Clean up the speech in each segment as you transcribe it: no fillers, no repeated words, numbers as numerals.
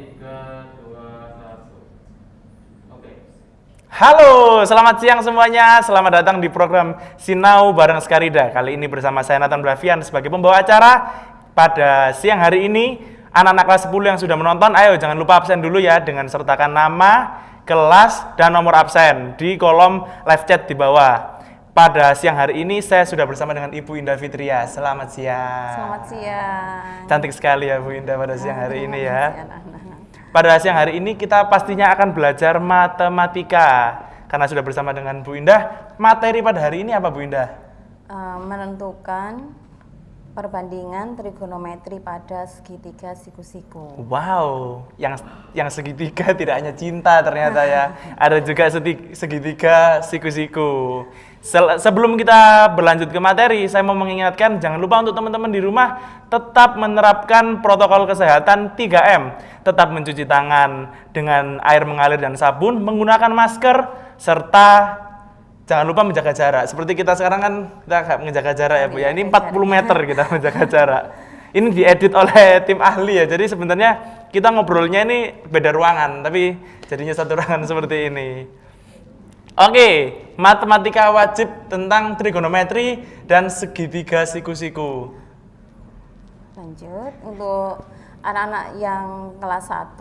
3, 2, 1. Oke. Halo, selamat siang semuanya. Selamat datang di program Sinau bareng Skarida. Kali ini bersama saya Nathan Bravian sebagai pembawa acara. Pada siang hari ini, anak-anak kelas 10 yang sudah menonton, ayo jangan lupa absen dulu ya dengan sertakan nama, kelas, dan nomor absen di kolom live chat di bawah. Pada siang hari ini saya sudah bersama dengan Ibu Indah Fitria. Selamat siang. Selamat siang. Cantik sekali ya Bu Indah pada siang hari ini ya. Terima kasih, anak-anak. Pada siang hari ini kita pastinya akan belajar matematika. Karena sudah bersama dengan Bu Indah, materi pada hari ini apa Bu Indah? Menentukan perbandingan trigonometri pada segitiga siku-siku. Wow, yang segitiga tidak hanya cinta ternyata ya. Ada juga segitiga siku-siku. Sebelum kita berlanjut ke materi, saya mau mengingatkan jangan lupa untuk teman-teman di rumah tetap menerapkan protokol kesehatan 3M. Tetap mencuci tangan dengan air mengalir dan sabun, menggunakan masker, serta jangan lupa menjaga jarak. Seperti kita sekarang kan kita menjaga jarak ya Bu ya. Ini 40 meter kita menjaga jarak. Ini diedit oleh tim ahli ya. Jadi sebenarnya kita ngobrolnya ini beda ruangan, tapi jadinya satu ruangan seperti ini. Oke, matematika wajib tentang trigonometri dan segitiga siku-siku. Lanjut, untuk anak-anak yang kelas 1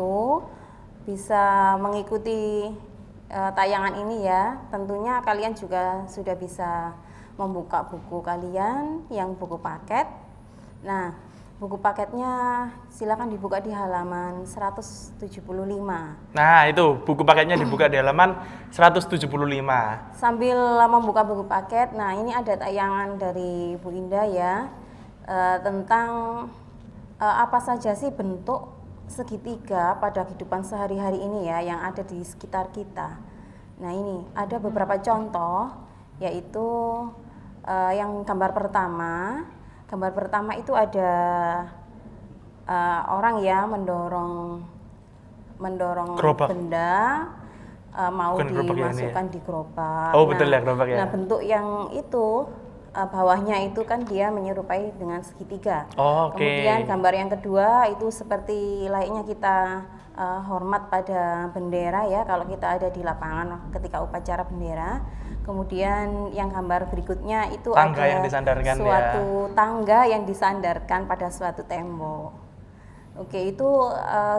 bisa mengikuti tayangan ini ya. Tentunya kalian juga sudah bisa membuka buku kalian yang buku paket. Nah, buku paketnya silakan dibuka di halaman 175. Nah, itu buku paketnya dibuka di halaman 175. Sambil membuka buku paket, nah ini ada tayangan dari Bu Indah ya, tentang apa saja sih bentuk segitiga pada kehidupan sehari-hari ini ya, yang ada di sekitar kita. Nah ini ada beberapa contoh, yaitu yang gambar pertama. Gambar pertama itu ada orang ya mendorong Gerobak. benda, mau Bukan gerobak ya ini dimasukkan ya? di gerobak. Oh, betul ya, gerobak ya. Nah bentuk yang itu bawahnya itu kan dia menyerupai dengan segitiga. Oh, oke. Kemudian gambar yang kedua itu seperti layaknya kita hormat pada bendera ya, kalau kita ada di lapangan ketika upacara bendera. Kemudian yang gambar berikutnya itu Tangga ada yang disandarkan suatu tangga yang disandarkan pada suatu tembok. Oke, itu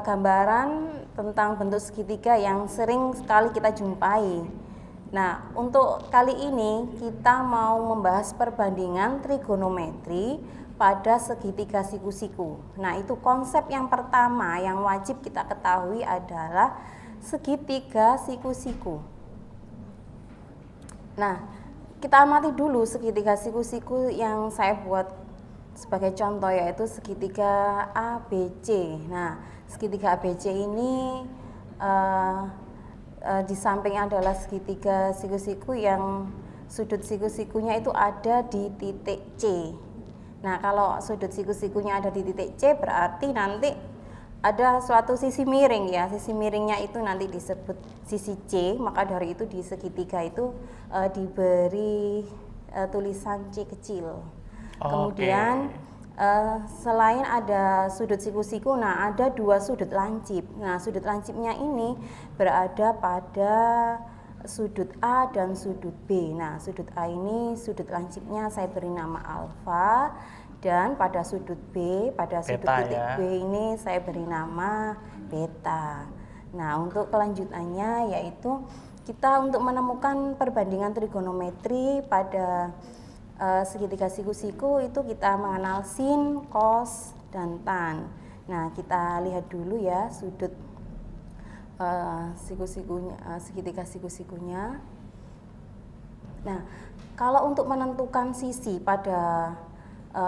gambaran tentang bentuk segitiga yang sering sekali kita jumpai. Nah, untuk kali ini kita mau membahas perbandingan trigonometri pada segitiga siku-siku. Nah, itu konsep yang pertama yang wajib kita ketahui adalah segitiga siku-siku. Nah, kita amati dulu segitiga siku-siku yang saya buat sebagai contoh, yaitu segitiga ABC. Nah, segitiga ABC ini di samping adalah segitiga siku-siku yang sudut siku-sikunya itu ada di titik C. Nah, kalau sudut siku-sikunya ada di titik C berarti nanti ada suatu sisi miring ya. Sisi miringnya itu nanti disebut sisi C, maka dari itu di segitiga itu diberi tulisan C kecil. Kemudian selain ada sudut siku-siku, nah ada dua sudut lancip. Nah, sudut lancipnya ini berada pada sudut A dan sudut B. Nah, sudut A ini sudut lancipnya saya beri nama alfa, dan pada sudut B, pada sudut Beta, titik ya. B ini saya beri nama beta. Nah, untuk kelanjutannya yaitu kita untuk menemukan perbandingan trigonometri pada segitiga siku-siku itu kita mengenal sin, cos, dan tan. Nah, kita lihat dulu ya sudut segitiga siku-sikunya. Nah, kalau untuk menentukan sisi pada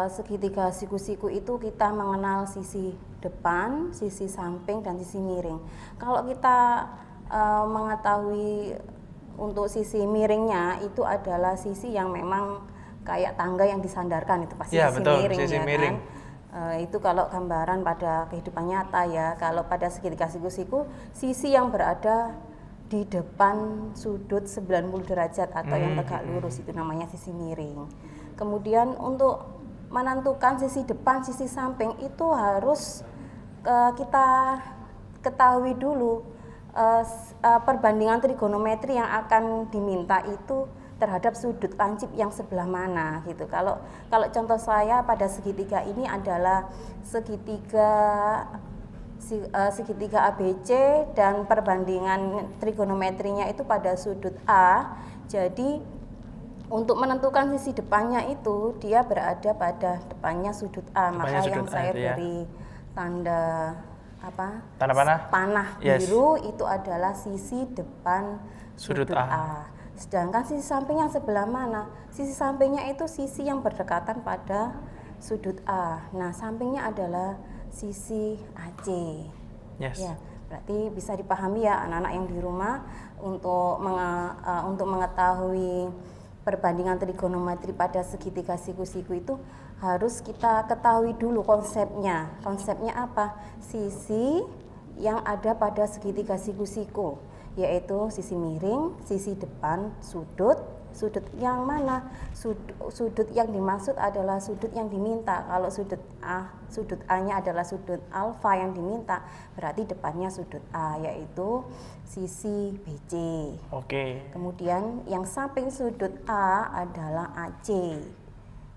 segitiga siku-siku itu kita mengenal sisi depan, sisi samping, dan sisi miring. Kalau kita mengetahui untuk sisi miringnya itu adalah sisi yang memang kayak tangga yang disandarkan, itu pasti Ya, sisi betul, miring sisi ya miring. kan. Itu kalau gambaran pada kehidupan nyata ya. Kalau pada segitiga siku-siku, sisi yang berada di depan sudut 90 derajat atau yang tegak lurus itu namanya sisi miring. Kemudian untuk menentukan sisi depan, sisi samping itu harus kita diketahui dulu perbandingan trigonometri yang akan diminta itu terhadap sudut lancip yang sebelah mana gitu. Kalau contoh saya pada segitiga ini adalah segitiga ABC dan perbandingan trigonometrinya itu pada sudut A. Jadi untuk menentukan sisi depannya itu dia berada pada depannya sudut A. Maka yang saya beri tanda apa? Tanda panah? Panah biru itu adalah sisi depan sudut A. Sedangkan sisi samping yang sebelah mana? Sisi sampingnya itu sisi yang berdekatan pada sudut A. Nah, sampingnya adalah sisi AC. Yes. Ya, berarti bisa dipahami ya anak-anak yang di rumah untuk mengetahui perbandingan trigonometri pada segitiga siku-siku itu harus kita ketahui dulu konsepnya. Konsepnya apa? Sisi yang ada pada segitiga siku-siku, yaitu sisi miring, sisi depan, sudut yang mana? Sudut yang dimaksud adalah sudut yang diminta. Kalau sudut A-nya adalah sudut alfa yang diminta, berarti depannya sudut A, yaitu sisi BC. Oke. Kemudian yang samping sudut A adalah AC.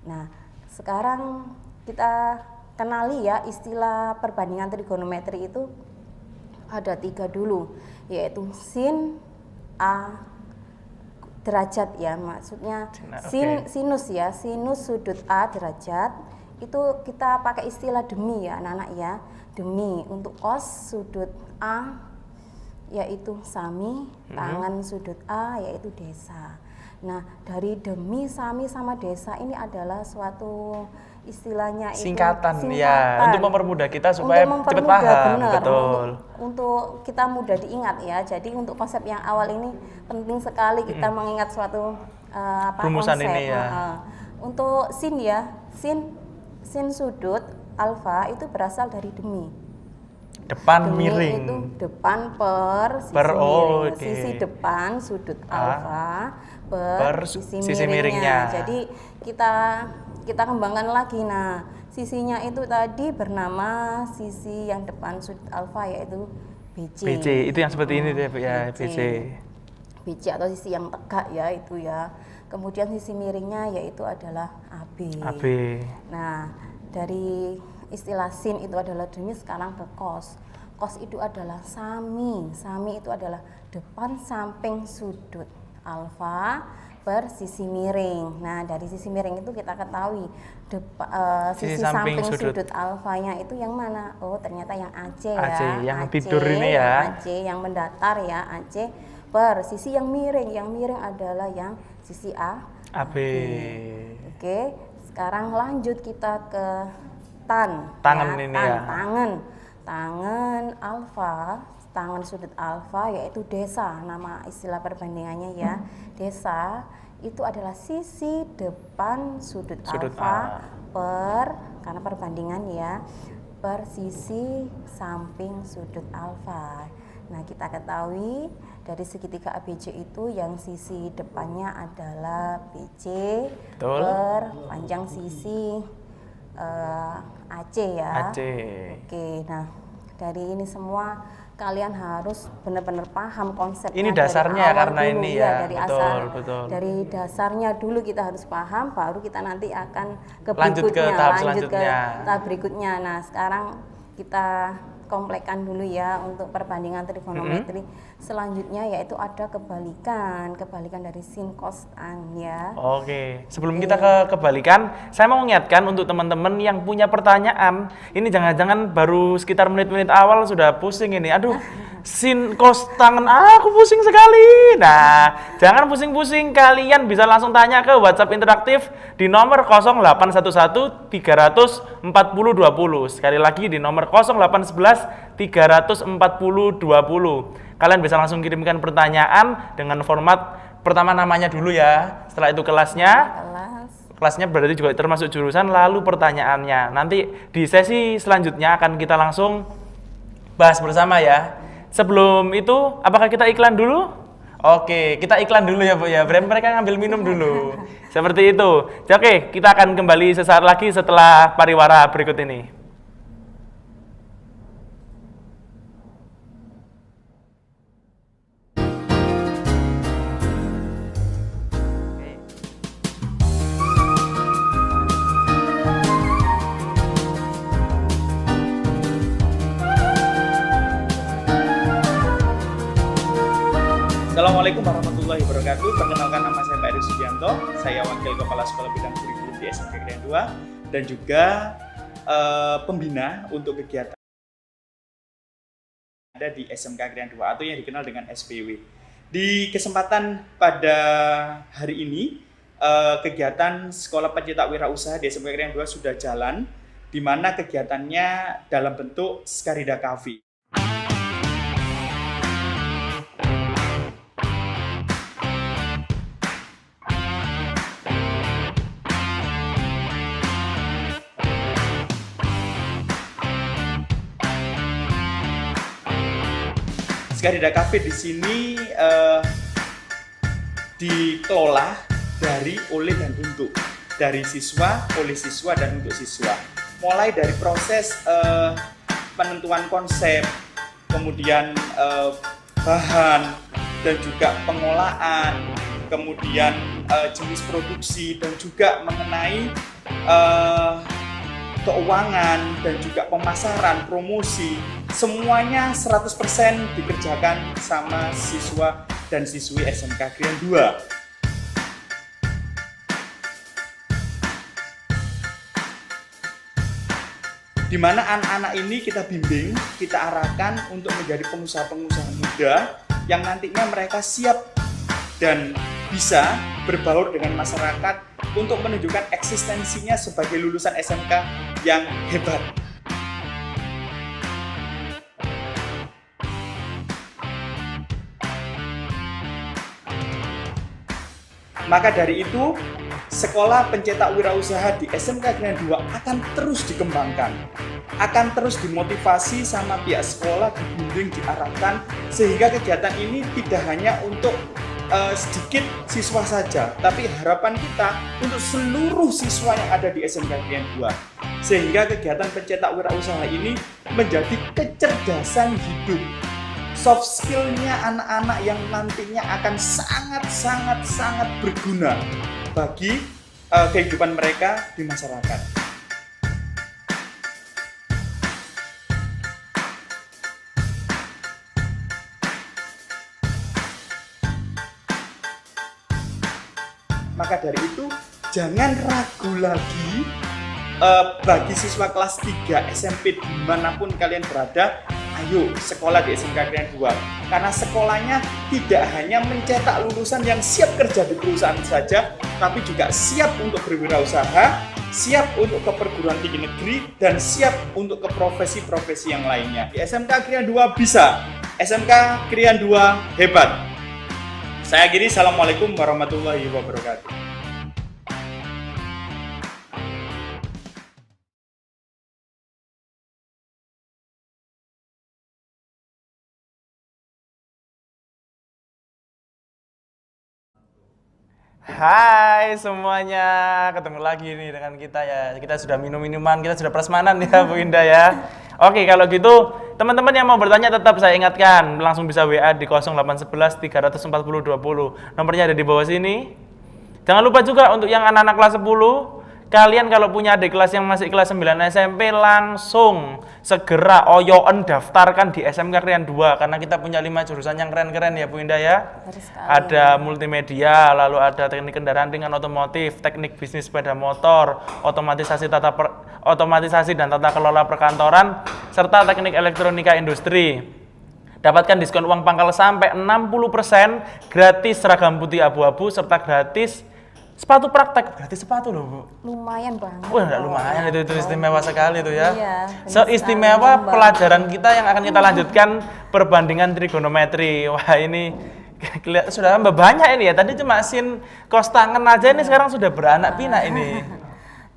Nah, sekarang kita kenali ya istilah perbandingan trigonometri itu ada 3 dulu, yaitu sin A derajat ya, maksudnya sinus ya, sinus sudut A derajat itu kita pakai istilah demi ya anak-anak ya, demi. Untuk cos sudut A yaitu sami, tangan sudut A yaitu desa. Nah, dari demi, sami, sama desa ini adalah suatu istilahnya singkatan ya, untuk mempermudah kita supaya cepat paham. Bener, betul. Untuk kita mudah diingat ya. Jadi untuk konsep yang awal ini penting sekali kita mengingat suatu rumusan konsep. ini ya. Untuk sin ya, sin sudut alfa itu berasal dari demi. Depan demi miring. Itu depan per sisi miring. Sisi depan sudut alfa per sisi miringnya. Jadi kita kembangkan lagi. Nah, sisinya itu tadi bernama sisi yang depan sudut alfa yaitu BC. BC itu yang seperti ini deh ya, BC. BC atau sisi yang tegak ya itu ya. Kemudian sisi miringnya yaitu adalah AB. AB. Nah, dari istilah sin itu adalah demi, sekarang ke cos. Cos itu adalah sami. Sami itu adalah depan samping sudut alfa per sisi miring. Nah, dari sisi miring itu kita ketahui sisi samping sudut alfanya itu yang mana? Oh, ternyata yang AC ya. AC yang tidur ini ya. AC yang mendatar ya, AC per sisi yang miring. Yang miring adalah yang sisi AB. Oke, sekarang lanjut kita ke tangan ini ya. Tangan alfa, tangan sudut alfa yaitu desa, nama istilah perbandingannya ya. Desa itu adalah sisi depan sudut alfa karena perbandingan ya, per sisi samping sudut alfa. Nah, kita ketahui dari segitiga ABC itu yang sisi depannya adalah BC. Betul. Per panjang sisi AC ya. AC. Oke, nah dari ini semua kalian harus benar-benar paham konsepnya. Ini dasarnya dari karena dulu, ini ya. Dari betul. Dari dasarnya dulu kita harus paham, baru kita nanti akan ke lanjut berikutnya, ke tahap ke selanjutnya. tahap berikutnya. Nah, sekarang kita komplekkan dulu ya untuk perbandingan trigonometri. Selanjutnya yaitu ada kebalikan dari sin cos tan ya. Oke, sebelum kita ke kebalikan, saya mau mengingatkan untuk teman-teman yang punya pertanyaan, ini jangan-jangan baru sekitar menit-menit awal sudah pusing ini. Aduh, sin cos tangan aku pusing sekali. Nah, jangan pusing-pusing, kalian bisa langsung tanya ke WhatsApp interaktif di nomor 0811 340 20. Sekali lagi di nomor 0811 340 20. Kalian bisa langsung kirimkan pertanyaan dengan format pertama namanya dulu ya. Setelah itu kelasnya. Kelasnya berarti juga termasuk jurusan, lalu pertanyaannya. Nanti di sesi selanjutnya akan kita langsung bahas bersama ya. Sebelum itu, apakah kita iklan dulu? Oke, kita iklan dulu ya Bu ya. Mereka ngambil minum dulu. Seperti itu. Oke, kita akan kembali sesaat lagi setelah pariwara berikut ini. Assalamualaikum warahmatullahi wabarakatuh. Perkenalkan, nama saya Pak Eri Sugianto. Saya Wakil Kepala Sekolah Bidang Kurikulum di SMK Krian 2 dan juga pembina untuk kegiatan ada di SMK Krian 2 atau yang dikenal dengan SPW. Di kesempatan pada hari ini, kegiatan Sekolah Pencetak Wirausaha di SMK Krian 2 sudah jalan, di mana kegiatannya dalam bentuk Skarida Cafe. Skarida Cafe di sini dikelola oleh dan untuk, dari siswa, oleh siswa, dan untuk siswa. Mulai dari proses penentuan konsep, kemudian bahan, dan juga pengolahan, kemudian jenis produksi, dan juga mengenai keuangan, dan juga pemasaran, promosi, semuanya 100% dikerjakan sama siswa dan siswi SMK Krian 2. Di mana anak-anak ini kita bimbing, kita arahkan untuk menjadi pengusaha-pengusaha muda yang nantinya mereka siap dan bisa berbaur dengan masyarakat untuk menunjukkan eksistensinya sebagai lulusan SMK yang hebat. Maka dari itu, Sekolah Pencetak Wirausaha di SMK Krian 2 akan terus dikembangkan, akan terus dimotivasi sama pihak sekolah, dibimbing, diarahkan, sehingga kegiatan ini tidak hanya untuk sedikit siswa saja, tapi harapan kita untuk seluruh siswa yang ada di SMK Krian 2, sehingga kegiatan Pencetak Wirausaha ini menjadi kecerdasan hidup, soft skill-nya anak-anak yang nantinya akan sangat berguna bagi kehidupan mereka di masyarakat. Maka dari itu, jangan ragu lagi bagi siswa kelas 3 SMP dimanapun kalian berada, ayo sekolah di SMK Krian 2. Karena sekolahnya tidak hanya mencetak lulusan yang siap kerja di perusahaan saja, tapi juga siap untuk berwirausaha, siap untuk ke perguruan tinggi negeri, dan siap untuk ke profesi-profesi yang lainnya. Di SMK Krian 2 bisa, SMK Krian 2 hebat. Saya akhiri, assalamualaikum warahmatullahi wabarakatuh. Hai semuanya, ketemu lagi nih dengan kita ya. Kita sudah minum-minuman, kita sudah prasmanan ya Bu Indah ya. Oke, kalau gitu teman-teman yang mau bertanya tetap saya ingatkan, langsung bisa WA di 0811 340 20. Nomornya ada di bawah sini. Jangan lupa juga untuk yang anak-anak kelas 10, kalian kalau punya adik kelas yang masih kelas 9 SMP, langsung segera oyoen daftarkan di SMK Krian 2, karena kita punya 5 jurusan yang keren-keren ya Bu Indah ya. Ada multimedia, lalu ada teknik kendaraan ringan otomotif, teknik bisnis sepeda motor, otomatisasi dan tata kelola perkantoran, serta teknik elektronika industri. Dapatkan diskon uang pangkal sampai 60%, gratis seragam putih abu-abu, serta gratis sepatu praktek. Gratis sepatu loh Bu. Lumayan banget. Wah, enggak lumayan itu istimewa sekali itu ya. Iya, Seistimewa pelajaran kita yang akan kita lanjutkan perbandingan trigonometri. Wah, ini sudah banyak ini ya. Tadi cuma sin cos tangan aja, ini sekarang sudah beranak pinak ini.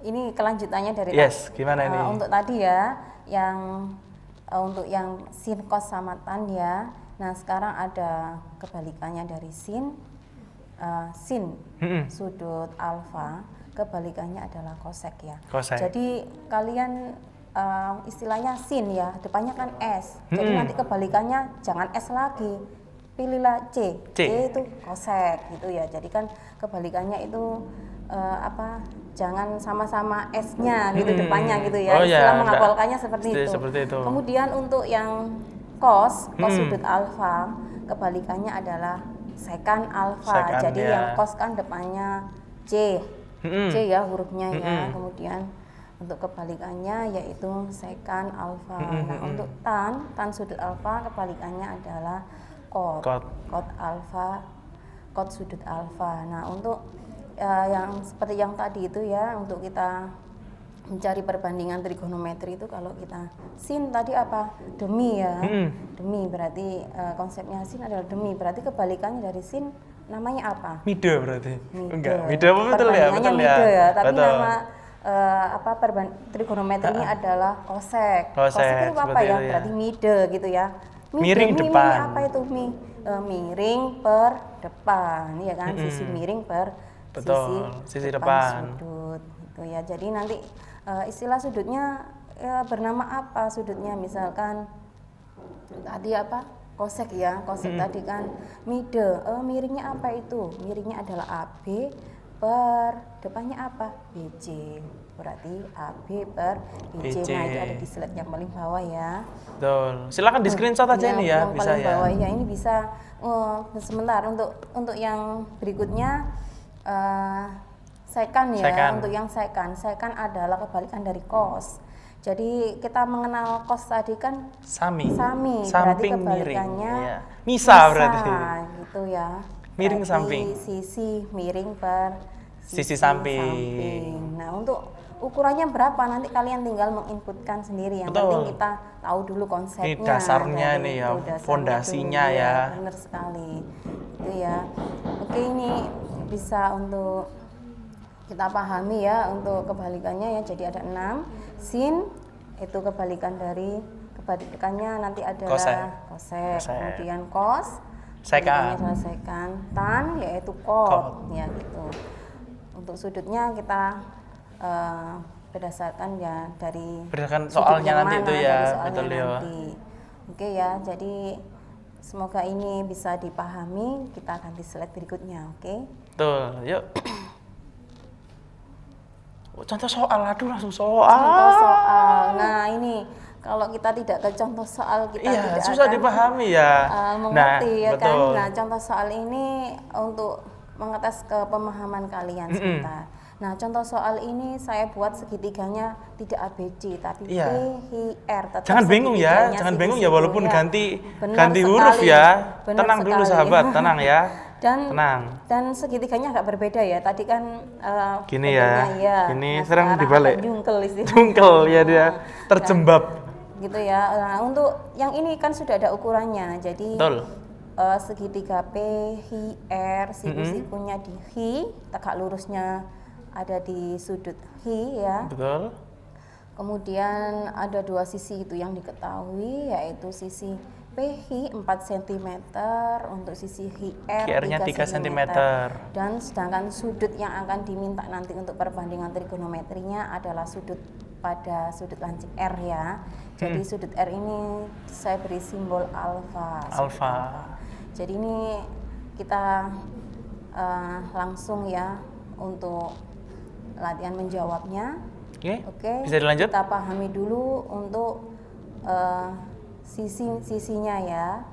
Ini kelanjutannya dari gimana ini? untuk tadi ya, yang untuk yang sin cos sama tan ya. Nah, sekarang ada kebalikannya dari sin sudut alfa, kebalikannya adalah kosek ya. Kosek. Jadi kalian istilahnya sin ya, depannya kan S. Jadi nanti kebalikannya jangan S lagi, pilihlah C. C itu kosek gitu ya. Jadi kan kebalikannya itu jangan sama-sama S-nya gitu depannya gitu ya. Istilah menghafalkannya seperti itu. Kemudian untuk yang cos sudut alfa, kebalikannya adalah sekan alfa. Sekan, Jadi ya. yang cos kan depannya C. Mm-mm. C ya hurufnya ya. Mm-mm. Kemudian untuk kebalikannya yaitu sekan alfa. Mm-mm, Nah, mm-mm. untuk tan sudut alfa kebalikannya adalah kot. Kot. Kot alfa, kot sudut alfa. Nah, untuk yang seperti yang tadi itu ya, untuk kita mencari perbandingan trigonometri itu kalau kita sin tadi apa? Demi ya. Demi berarti konsepnya sin adalah demi. Berarti kebalikannya dari sin namanya apa? Mide berarti. Mide. Enggak, mide apa betul ya? Perbandingannya Betul ya. mide ya, tapi Betul. nama trigonometrinya adalah kosek. Kosek, Kosek itu apa seperti ya? itu ya. Berarti mide gitu ya. Mide, Miring mi depan. apa itu mi? Miring per depan, ya kan? Sisi miring per Betul, sisi depan. sudut. Gitu ya. Jadi nanti istilah sudutnya bernama apa sudutnya? Misalkan tadi apa? Kosek ya. Kosek tadi kan mide. Miringnya apa itu? Miringnya adalah AB per depannya apa? BC. Berarti AB per BC. BC. Nah, itu ada di slide yang paling bawah ya. Betul. Silakan di screenshot aja ini ya, Yang bisa paling ya. bawah ya, ini bisa sebentar untuk yang berikutnya sekan ya. Sekan. Untuk yang sekan adalah kebalikan dari cos. Jadi kita mengenal cos tadi kan Sami. berarti Samping kebalikannya miring. Iya. Misa berarti. gitu ya. Miring Berarti samping. sisi miring per Sisi samping. Nah, untuk ukurannya berapa nanti kalian tinggal menginputkan sendiri. Yang Betul. penting kita tahu dulu konsepnya. Ini dasarnya dari nih ya, itu, dasarnya fondasinya dulu, ya. Benar sekali. Itu ya. Oke, ini bisa untuk kita pahami ya untuk kebalikannya ya. Jadi ada 6. Sin itu kebalikannya nanti adalah kosek. Kosek. Kemudian kos Sekan. kebalikannya adalah sekan. Tan yaitu kot ya gitu. Untuk sudutnya kita berdasarkan ya dari Berdasarkan sudut soalnya yang nanti mana, itu dari ya, soalnya betul ya. nanti. Oke ya, jadi semoga ini bisa dipahami. Kita ganti slide berikutnya, oke? Betul, yuk. Contoh soal, aduh langsung soal. Contoh soal. Nah, ini kalau kita tidak ke contoh soal kita Iya, tidak susah akan dipahami ya. mengerti ya kan. betul. Nah, contoh soal ini untuk mengetes ke pemahaman kalian sebentar. Nah, contoh soal ini saya buat segitiganya tidak ABC tapi Iya. PHR. Tetap Jangan bingung ya, segitiganya jangan bingung ya siku-siku walaupun ya. ganti Benar huruf sekali. ya. Benar Tenang dulu sekali. sahabat, tenang ya. Tenang. Dan segitiganya agak berbeda ya. Tadi kan Gini ya, bentuknya ya. gini Nah, sekarang sekarang dibalik. akan jungkel istilahnya. Jungkel ya dia, terjembab. Gitu ya. Nah, untuk yang ini kan sudah ada ukurannya. Jadi Betul. segitiga PHR, siku-sikunya di Hi, tegak lurusnya ada di sudut Hi ya. Betul. Kemudian ada dua sisi itu yang diketahui, yaitu sisi PH 4 cm, untuk sisi HR QR-nya 3 cm. Dan sedangkan sudut yang akan diminta nanti untuk perbandingan trigonometrinya adalah sudut pada sudut lancip R ya. Jadi sudut R ini saya beri simbol alfa. Alfa. Jadi ini kita langsung ya untuk latihan menjawabnya. Oke. Bisa dilanjut? Kita pahami dulu untuk sisinya ya.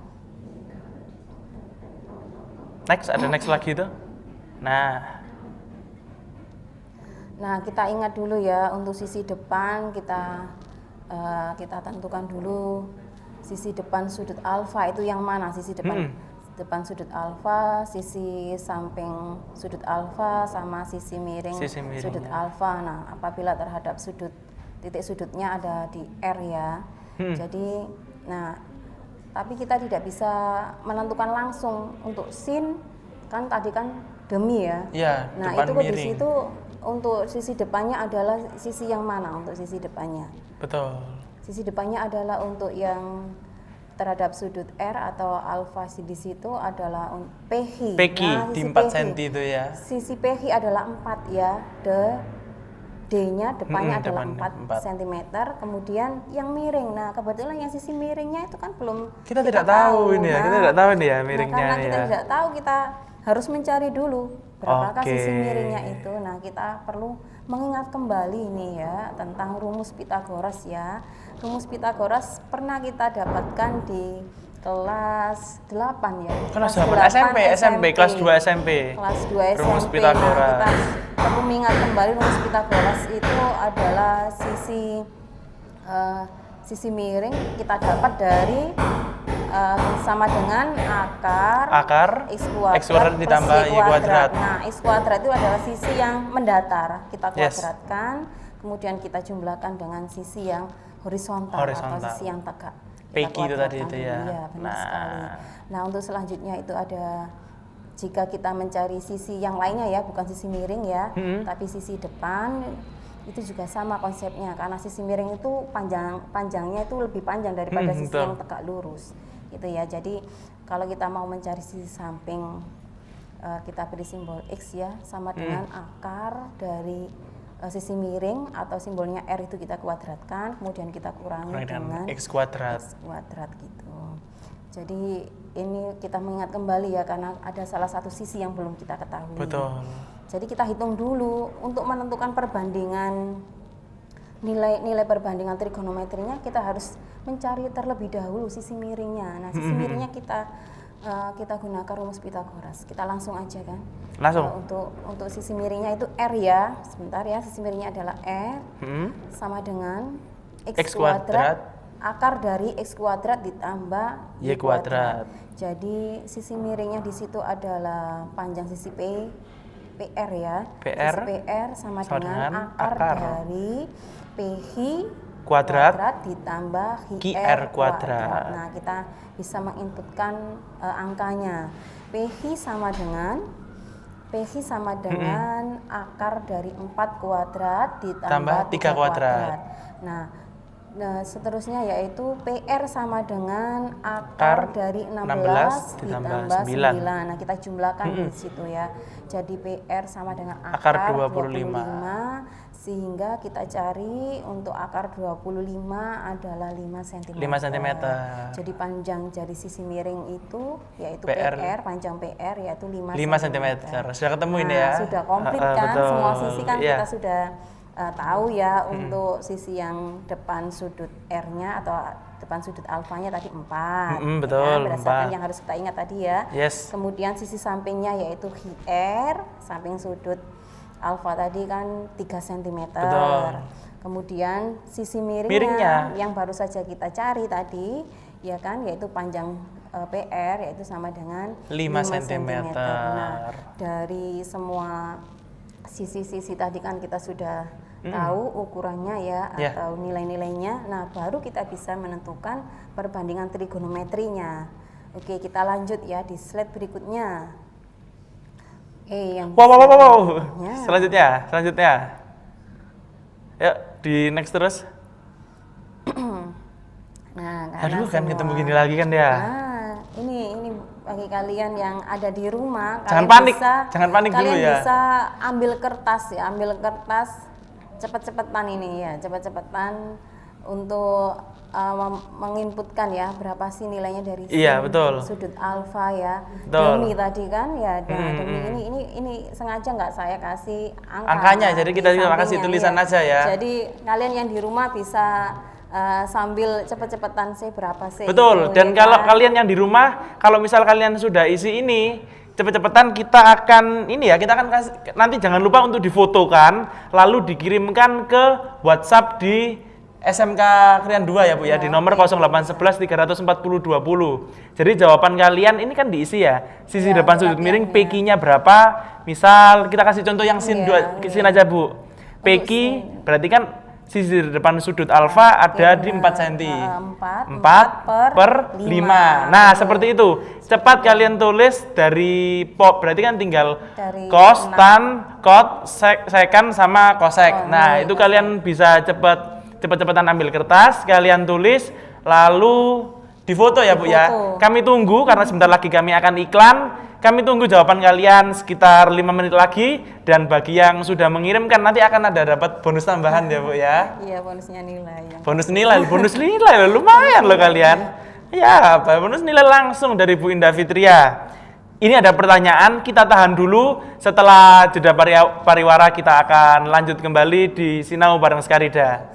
Next, ada next lagi tuh. Nah, kita ingat dulu ya untuk sisi depan kita tentukan dulu sisi depan sudut alfa itu yang mana, sisi depan sudut alfa, sisi samping sudut alfa sama sisi miring sudut alfa. Nah, apabila terhadap titik sudutnya ada di R ya. Jadi, nah, tapi kita tidak bisa menentukan langsung untuk sin kan tadi kan demi ya. Iya, nah, depan itu miring. di situ untuk sisi depannya adalah sisi yang mana untuk sisi depannya? Betul. Sisi depannya adalah untuk yang terhadap sudut R atau alfa di situ adalah PH. Di 4 cm itu ya. Sisi PH adalah 4 ya. D-nya depannya adalah 4 cm. Kemudian yang miring. Nah, kebetulan yang sisi miringnya itu kan belum Kita tidak tahu ini ya. Kita tidak tahu nih ya miringnya karena nih kita ya. tidak tahu, kita harus mencari dulu berapakah Oke. sisi miringnya itu. Nah, kita perlu mengingat kembali nih ya tentang rumus Pythagoras ya. Rumus Pythagoras pernah kita dapatkan di kelas 8 ya. Kelas 8 SMP, kelas 2 SMP. Kelas 2 SMP. Rumus Pythagoras. Nah, kita mengingat kembali rumus Pythagoras itu adalah sisi miring kita dapat dari sama dengan akar X kuadrat ditambah Y kuadrat. Nah, X kuadrat itu adalah sisi yang mendatar. Kita kuadratkan, kemudian kita jumlahkan dengan sisi yang horizontal. Atau sisi yang tegak. Peki itu tadi itu ya. Iya, benar sekali. Nah, untuk selanjutnya itu ada jika kita mencari sisi yang lainnya ya, bukan sisi miring ya, tapi sisi depan itu juga sama konsepnya karena sisi miring itu panjangnya itu lebih panjang daripada sisi yang tegak lurus. Gitu ya. Jadi kalau kita mau mencari sisi samping kita beri simbol X ya, sama dengan akar dari sisi miring atau simbolnya R itu kita kuadratkan, kemudian kita kurangi dengan X kuadrat gitu. Jadi ini kita mengingat kembali ya karena ada salah satu sisi yang belum kita ketahui. Betul. Jadi kita hitung dulu untuk menentukan perbandingan nilai perbandingan trigonometrinya kita harus mencari terlebih dahulu sisi miringnya. Nah, sisi miringnya kita gunakan rumus Pythagoras. Kita langsung aja kan. Langsung. Untuk sisi miringnya itu R ya. Sebentar ya, sisi miringnya adalah R sama dengan X kuadrat akar dari X kuadrat ditambah Y kuadrat. Jadi sisi miringnya di situ adalah panjang sisi PR ya. Sisi PR sama dengan akar dari PI kuadrat ditambah QR kuadrat. Nah, kita bisa menginputkan angkanya. PI sama dengan akar dari 4 kuadrat ditambah 3 kuadrat. Nah, seterusnya yaitu PR sama dengan akar dari 16 ditambah 9. Nah, kita jumlahkan di situ ya. Jadi PR sama dengan akar 25 sehingga kita cari untuk akar 25 adalah 5 cm. 5 cm. Jadi panjang dari sisi miring itu yaitu PR panjang PR yaitu 5 cm. Sudah ketemu ini ya. Sudah komplit kan semua sisi kan kita sudah tahu ya untuk sisi yang depan sudut R-nya atau depan sudut alfanya tadi 4. Betul, ya, berdasarkan 4. yang harus kita ingat tadi ya. Yes. Kemudian sisi sampingnya yaitu HR, samping sudut alfa tadi kan 3 cm. Betul. Kemudian sisi miringnya yang baru saja kita cari tadi ya kan yaitu panjang PR yaitu sama dengan 5 cm. Nah, dari semua sisi-sisi tadi kan kita sudah tahu ukurannya ya atau nilai-nilainya. Nah, baru kita bisa menentukan perbandingan trigonometrinya. Oke, kita lanjut ya di slide berikutnya. Wow. Selanjutnya. Yuk, di next terus. Nah, aduh, kan ketemu gini lagi kan dia. Nah, ini bagi kalian yang ada di rumah, jangan panik dulu ya. Kalian bisa ambil kertas cepet-cepetan ini ya, cepet-cepetan untuk menginputkan ya berapa sih nilainya dari sudut alfa ya. Demi tadi kan ya, demi ini sengaja nggak saya kasih angkanya, jadi kita juga kasih tulisan aja ya. Jadi kalian yang di rumah bisa sambil cepet-cepetan sih berapa sih. Betul, dan kalau kalian yang di rumah, kalau misal kalian sudah isi ini, cepet-cepetan kita akan kasih, nanti jangan lupa untuk difotokan, lalu dikirimkan ke WhatsApp di SMK Krian 2 ya Bu ya, di nomor 0811 340 20. Jadi jawaban kalian ini kan diisi ya, sisi depan sudut miring PQ-nya berapa, misal kita kasih contoh yang sin aja Bu. PQ berarti kan sisi depan sudut alfa ada di 4 cm. 4 per 5. Nah, seperti itu. Cepat kalian tulis dari berarti kan tinggal cos, tan, cot, sekan sama kosek. Nah, itu kalian bisa cepet-cepetan ambil kertas, kalian tulis, lalu difoto ya Bu ya. Kami tunggu karena sebentar lagi kami akan iklan. Kami tunggu jawaban kalian sekitar 5 menit lagi, dan bagi yang sudah mengirimkan nanti akan ada dapat bonus tambahan ya Bu ya. Iya, bonusnya nilai. Bonus nilai lumayan loh kalian. Ya, bonus nilai langsung dari Bu Indah Fitria. Ini ada pertanyaan, kita tahan dulu. Setelah jeda pariwara kita akan lanjut kembali di Sinau bareng Skarida.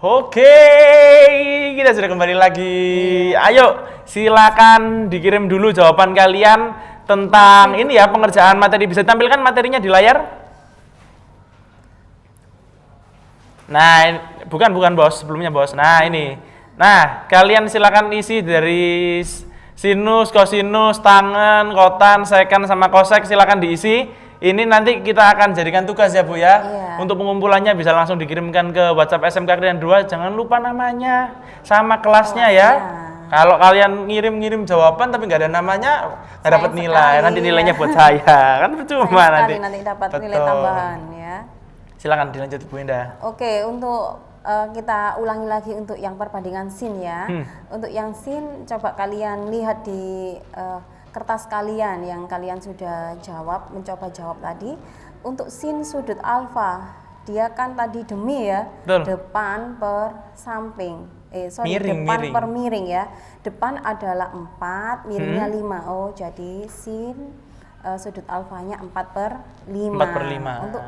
Oke, kita sudah kembali lagi. Ayo, silakan dikirim dulu jawaban kalian tentang ini ya, pengerjaan materi. Bisa tampilkan materinya di layar? Nah, bukan bos, sebelumnya bos. Nah, ini. Nah, kalian silakan isi dari sinus, kosinus, tangen, kotan, sekan, sama kosek, silakan diisi. Ini nanti kita akan jadikan tugas ya Bu ya. Iya. Untuk pengumpulannya bisa langsung dikirimkan ke WhatsApp SMK Krian 2. Jangan lupa namanya sama kelasnya ya. Kalau kalian ngirim jawaban tapi nggak ada namanya, nggak dapat nilai. Nanti nilainya buat saya. Kan percuma nanti. Nanti dapat nilai Betul. tambahan ya. Silakan dilanjut Bu Indah. Oke, untuk kita ulangi lagi untuk yang perbandingan sin ya. Untuk yang sin coba kalian lihat di kertas kalian yang kalian sudah jawab, mencoba jawab tadi. Untuk sin sudut alfa, dia kan tadi demi ya. Betul. Depan per samping. Miring, depan miring. per miring ya. Depan adalah 4, miringnya 5. Oh, jadi sin sudut alfanya 4/5. 4/5. Untuk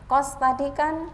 kos tadi kan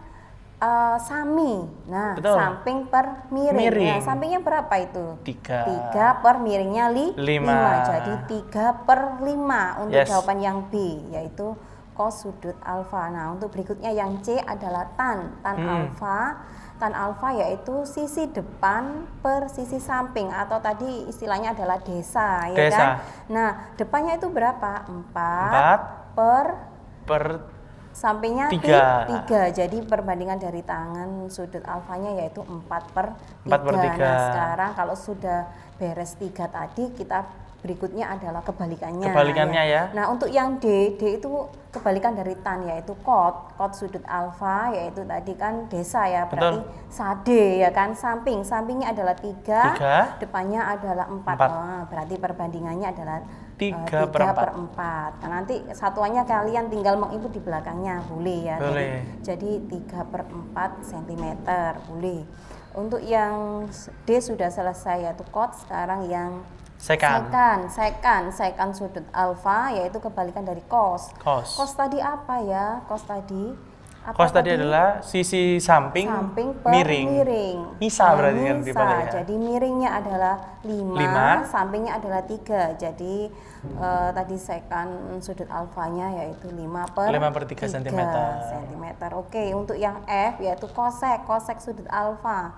sami. Nah, Betul. samping per miring. Miring. Nah, sampingnya berapa itu? 3. 3 per miringnya 5. 5. Jadi 3/5 untuk Yes. jawaban yang B, yaitu cos sudut alfa. Nah, untuk berikutnya yang C adalah tan alfa. Tan alfa yaitu sisi depan per sisi samping, atau tadi istilahnya adalah desa, ya Desa. kan? Nah, depannya itu berapa? 4 per Sampingnya 3. 3. Jadi perbandingan dari tangan sudut alfanya yaitu 4/3. 4/3. Nah, sekarang kalau sudah beres 3 tadi, kita berikutnya adalah kebalikannya. Kebalikannya ya. Nah, untuk yang D itu kebalikan dari tan, yaitu kot sudut alfa, yaitu tadi kan desa ya, berarti sade ya kan, sampingnya adalah 3, depannya adalah 4. Oh, berarti perbandingannya adalah 3/4. Nah, nanti satuannya kalian tinggal menginput di belakangnya, boleh ya. Boleh. Jadi 3/4 cm, boleh. Untuk yang D sudah selesai yaitu kot. Sekarang yang sekan sudut alfa, yaitu kebalikan dari cos. Cos tadi apa ya? Cos tadi adalah sisi samping per miring. Misa berarti kan dipanggil ya. Jadi miringnya adalah 5, sampingnya adalah 3. Jadi tadi sekan sudut alfanya yaitu 5/3 cm. Oke, untuk yang F yaitu kosek sudut alfa.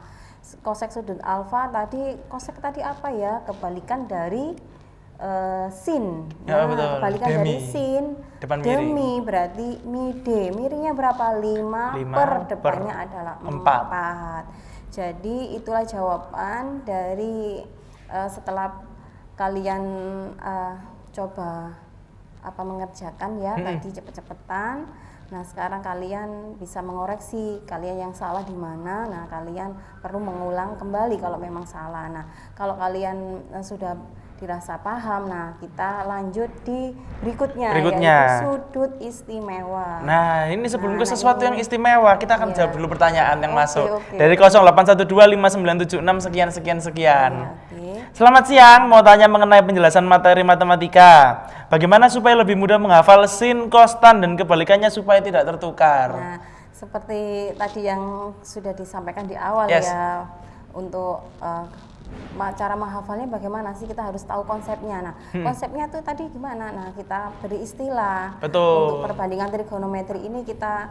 Kosek sudut alfa tadi, kosek tadi apa ya? Kebalikan dari sin. Ya, betul. Kebalikan Demi. dari sin. Depan miring. Demi berarti mide. Miringnya berapa? 5 5 per per depannya adalah 4. Jadi itulah jawaban dari setelah kalian coba mengerjakan ya tadi cepet-cepetan. Nah, sekarang kalian bisa mengoreksi kalian yang salah di mana. Nah, kalian perlu mengulang kembali kalau memang salah. Nah, kalau kalian sudah dirasa paham, nah kita lanjut di berikutnya. Yaitu sudut istimewa. Nah, ini sebelum ke sesuatu yang istimewa, kita akan jawab dulu pertanyaan yang masuk. Oke. Dari 08125976 sekian. Oke. Selamat siang, mau tanya mengenai penjelasan materi matematika. Bagaimana supaya lebih mudah menghafal sin, cos, tan, dan kebalikannya supaya tidak tertukar? Nah, seperti tadi yang sudah disampaikan di awal Yes. ya, untuk cara menghafalnya bagaimana sih, kita harus tahu konsepnya. Nah, konsepnya tuh tadi gimana? Nah, kita beri istilah. Betul. Untuk perbandingan trigonometri ini kita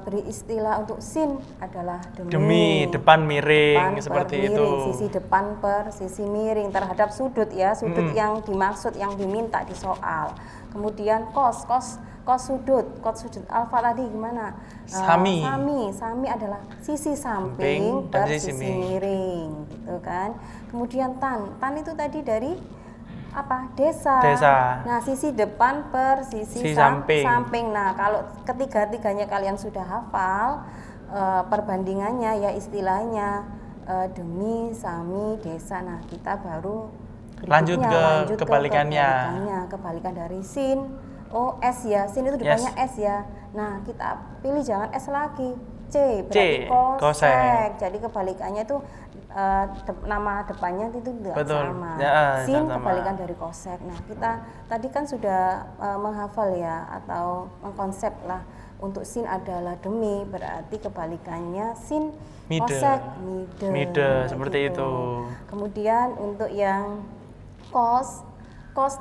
beri istilah untuk sin adalah Demi, depan miring, depan seperti per itu. miring, sisi depan per sisi miring terhadap sudut ya, sudut yang dimaksud, yang diminta di soal. Kemudian cos sudut alfa tadi gimana? Sami adalah sisi samping per sisi miring, gitu kan. Kemudian tan itu tadi dari apa? Desa. Nah, sisi depan per sisi samping. Nah, kalau ketiga-tiganya kalian sudah hafal perbandingannya ya, istilahnya demi, sami, desa. Nah, kita baru lanjut ke kebalikannya. Kebalikan dari sin. Oh, S ya, sin itu depannya S ya. Nah, kita pilih jangan S lagi, C berarti kosek. Jadi kebalikannya itu nama depannya itu tidak sama. Ya, Sin sama. kebalikan dari kosek. Nah, kita tadi kan sudah menghafal ya, atau mengkonsep lah. Untuk sin adalah demi, berarti kebalikannya sin kosek, mide, seperti gitu. itu. Kemudian untuk yang kos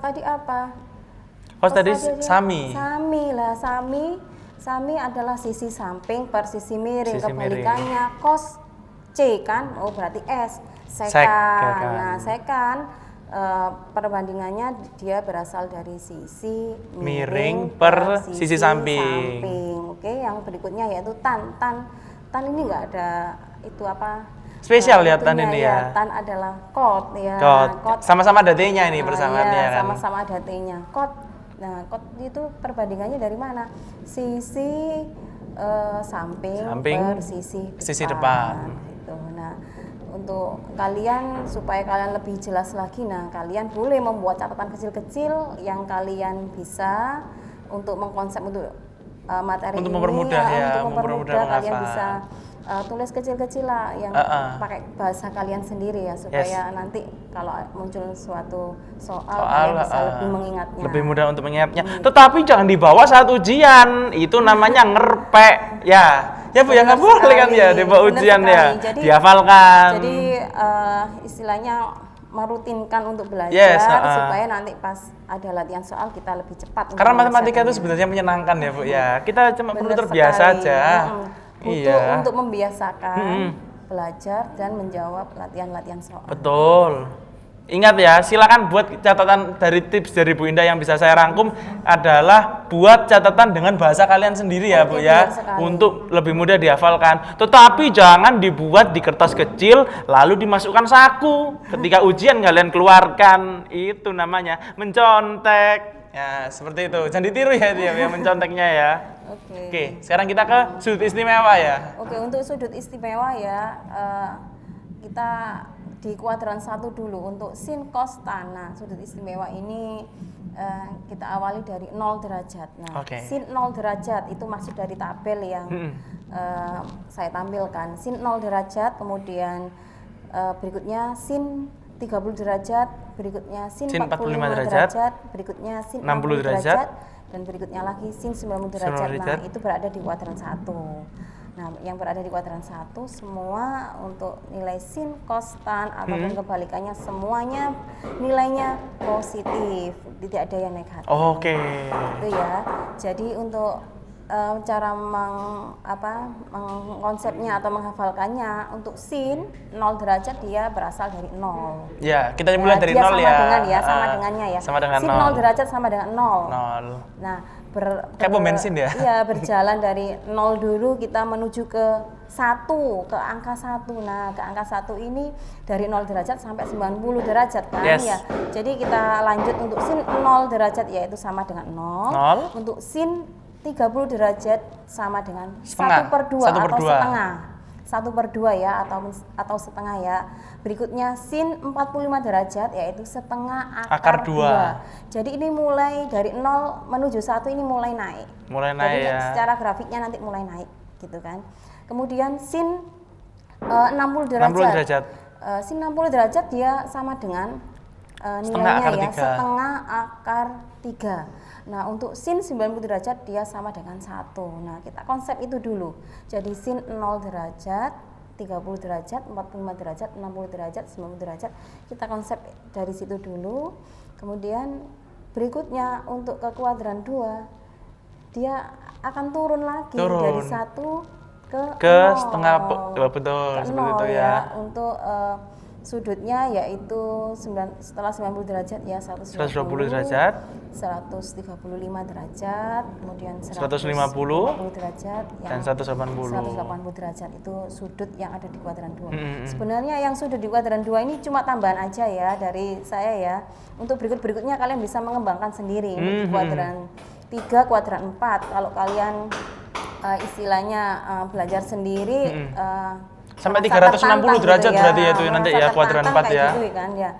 tadi apa? Kos tadi sami. Sami adalah sisi samping per sisi miring. Sisi Kebalikannya kos C kan? Oh, berarti S. Sekan. Nah, sekan perbandingannya dia berasal dari sisi miring per sisi samping. Oke, yang berikutnya yaitu tan. Tan ini enggak ada itu apa? Spesial ya tan ini ya. Tan adalah kot ya. Kot. Sama-sama ada T-nya ini persamaannya kan. Sama-sama ada T-nya. Kot. Nah, kot itu perbandingannya dari mana? Sisi samping per sisi depan. Gitu. Nah, untuk kalian supaya kalian lebih jelas lagi, nah kalian boleh membuat catatan kecil-kecil yang kalian bisa untuk mengkonsep untuk materi untuk ini. mempermudah Untuk mempermudah kalian menghafal. bisa tulis kecil-kecil lah yang pakai bahasa kalian sendiri ya, supaya nanti kalau muncul suatu soal kalian bisa lebih mengingatnya. Lebih mudah untuk mengingatnya. Tetapi jangan dibawa saat ujian. Itu namanya ngerpek ya. Ya Bu, ya nggak boleh kan ya dibawa ujian ya. Jadi, dihafalkan. Jadi istilahnya merutinkan untuk belajar supaya nanti pas ada latihan soal kita lebih cepat. Karena matematika itu sebenarnya menyenangkan ya Bu ya. Kita cuma perlu terbiasa aja. Butuh untuk membiasakan belajar dan menjawab latihan-latihan soal. Betul. Ingat ya, silakan buat catatan. Dari tips dari Bu Indah yang bisa saya rangkum adalah buat catatan dengan bahasa kalian sendiri ya Bu ya, untuk lebih mudah dihafalkan. Tetapi jangan dibuat di kertas kecil lalu dimasukkan saku. Ketika ujian kalian keluarkan, itu namanya mencontek. Ya, seperti itu. Jangan ditiru ya dia yang menconteknya ya. Oke, sekarang kita ke sudut istimewa ya. Oke, untuk sudut istimewa ya, kita di kuadran 1 dulu untuk sin, cos, tan. Nah, sudut istimewa ini kita awali dari 0 derajat. Nah, sin 0 derajat itu masuk dari tabel yang saya tampilkan. Sin 0 derajat, kemudian berikutnya sin 30 derajat, berikutnya sin 45 derajat, berikutnya sin 60 derajat, dan berikutnya lagi sin 90 derajat. Nah, itu berada di kuadran 1. Nah, yang berada di kuadran 1 semua untuk nilai sin, cos, tan ataupun kebalikannya semuanya nilainya positif, tidak ada yang negatif. Oke. Itu ya. Jadi untuk cara mengkonsepnya atau menghafalkannya untuk sin 0 derajat dia berasal dari 0. Ya, kita mulai dari dia 0 sama ya. dengan ya, sama dengannya ya. Sama dengan sin 0. 0 derajat sama dengan 0. 0. Nah, Kayak pom bensin ya? Iya, berjalan dari 0 dulu kita menuju ke 1, ke angka 1. Nah, ke angka 1 ini dari 0 derajat sampai 90 derajat kan Yes. ya. Jadi kita lanjut untuk sin 0 derajat yaitu sama dengan 0. 0. Untuk sin 30 derajat sama dengan Setengah. 1/2 1/2. atau setengah. 1/2 ya atau setengah ya. Berikutnya sin 45 derajat yaitu setengah akar 2. Jadi ini mulai dari 0 menuju 1 ini mulai naik. Mulai naik Jadi ya. secara grafiknya nanti mulai naik gitu kan. Kemudian sin 60 derajat. 60 derajat. Sin 60 derajat dia sama dengan Setengah nilainya akar ya, 3. setengah akar 3. Nah, untuk sin 90 derajat dia sama dengan 1. Nah, kita konsep itu dulu. Jadi sin 0 derajat, 30 derajat, 45 derajat, 60 derajat, 90 derajat. Kita konsep dari situ dulu. Kemudian berikutnya untuk ke kuadran 2 dia akan turun lagi dari 1 ke 0. Setengah betul Ke seperti 0 itu ya. Untuk sudutnya yaitu setelah 90 derajat ya 120 derajat, 135 derajat, kemudian 150 derajat dan yang 180. 180 derajat itu sudut yang ada di kuadran 2. Sebenarnya yang sudut di kuadran 2 ini cuma tambahan aja ya dari saya ya. Untuk berikutnya kalian bisa mengembangkan sendiri untuk kuadran 3, kuadran 4. Kalau kalian istilahnya belajar sendiri sampai merasa 360 tertantang derajat gitu berarti ya itu nanti merasa ya kuadran 4 tertantang kayak ya. gitu kan ya.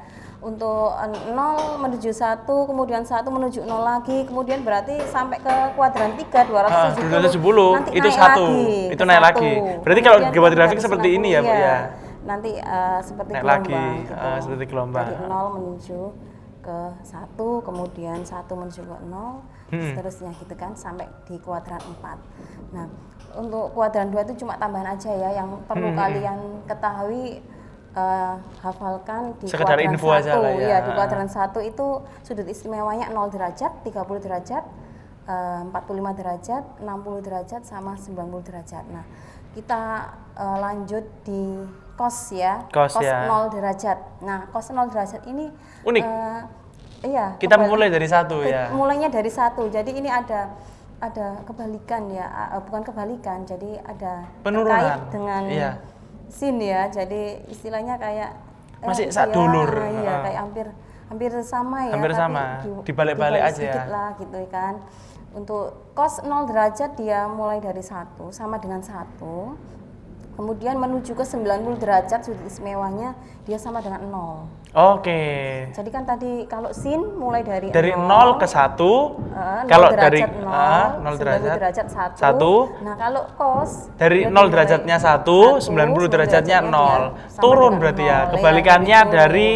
Untuk 0 menuju 1, kemudian 1 menuju 0 lagi, kemudian berarti sampai ke kuadran 3 270. Nanti itu naik 1. lagi, Itu ke naik 1. lagi. Berarti kalau Kemudian gambar grafik dari seperti ini ya, Bu 90, ya. Nanti seperti Naik gelombang lagi, gitu. seperti gelombang. Dari 0 menuju ke 1, kemudian 1 menuju ke 0, seterusnya gitu kan sampai di kuadran 4. Nah, untuk kuadran 2 itu cuma tambahan aja ya yang perlu kalian ketahui, hafalkan di Sekedar kuadran info 1. aja lah ya. Iya, di kuadran 1 itu sudut istimewanya 0 derajat, 30 derajat, 45 derajat, 60 derajat sama 90 derajat. Nah, kita lanjut di cos ya. Cos ya. 0 derajat. Nah, cos 0 derajat ini unik. Iya. Kita mulai dari 1 ya. Mulainya dari 1. Jadi ini ada kebalikan ya, bukan kebalikan. Jadi ada Penurunan. terkait dengan Iya. sin ya. Jadi istilahnya kayak Masih itu sak ya, dulur. Iya, kayak hampir sama ya. Hampir tapi sama. Dibalik-balik aja ya. sedikit lah gitu kan. Untuk cos 0 derajat dia mulai dari 1 sama dengan 1. Kemudian menuju ke 90 derajat sudut istimewanya dia sama dengan 0. Oke. Jadi kan tadi kalau sin mulai dari 0 ke 1. 0 Kalau derajat dari 0 derajat 1. 1. Nah, kalau cos Dari dia 0 dimulai derajatnya 1, 90 derajatnya 0. dia sama Turun dengan berarti ya. 0. Kebalikannya Iya, dari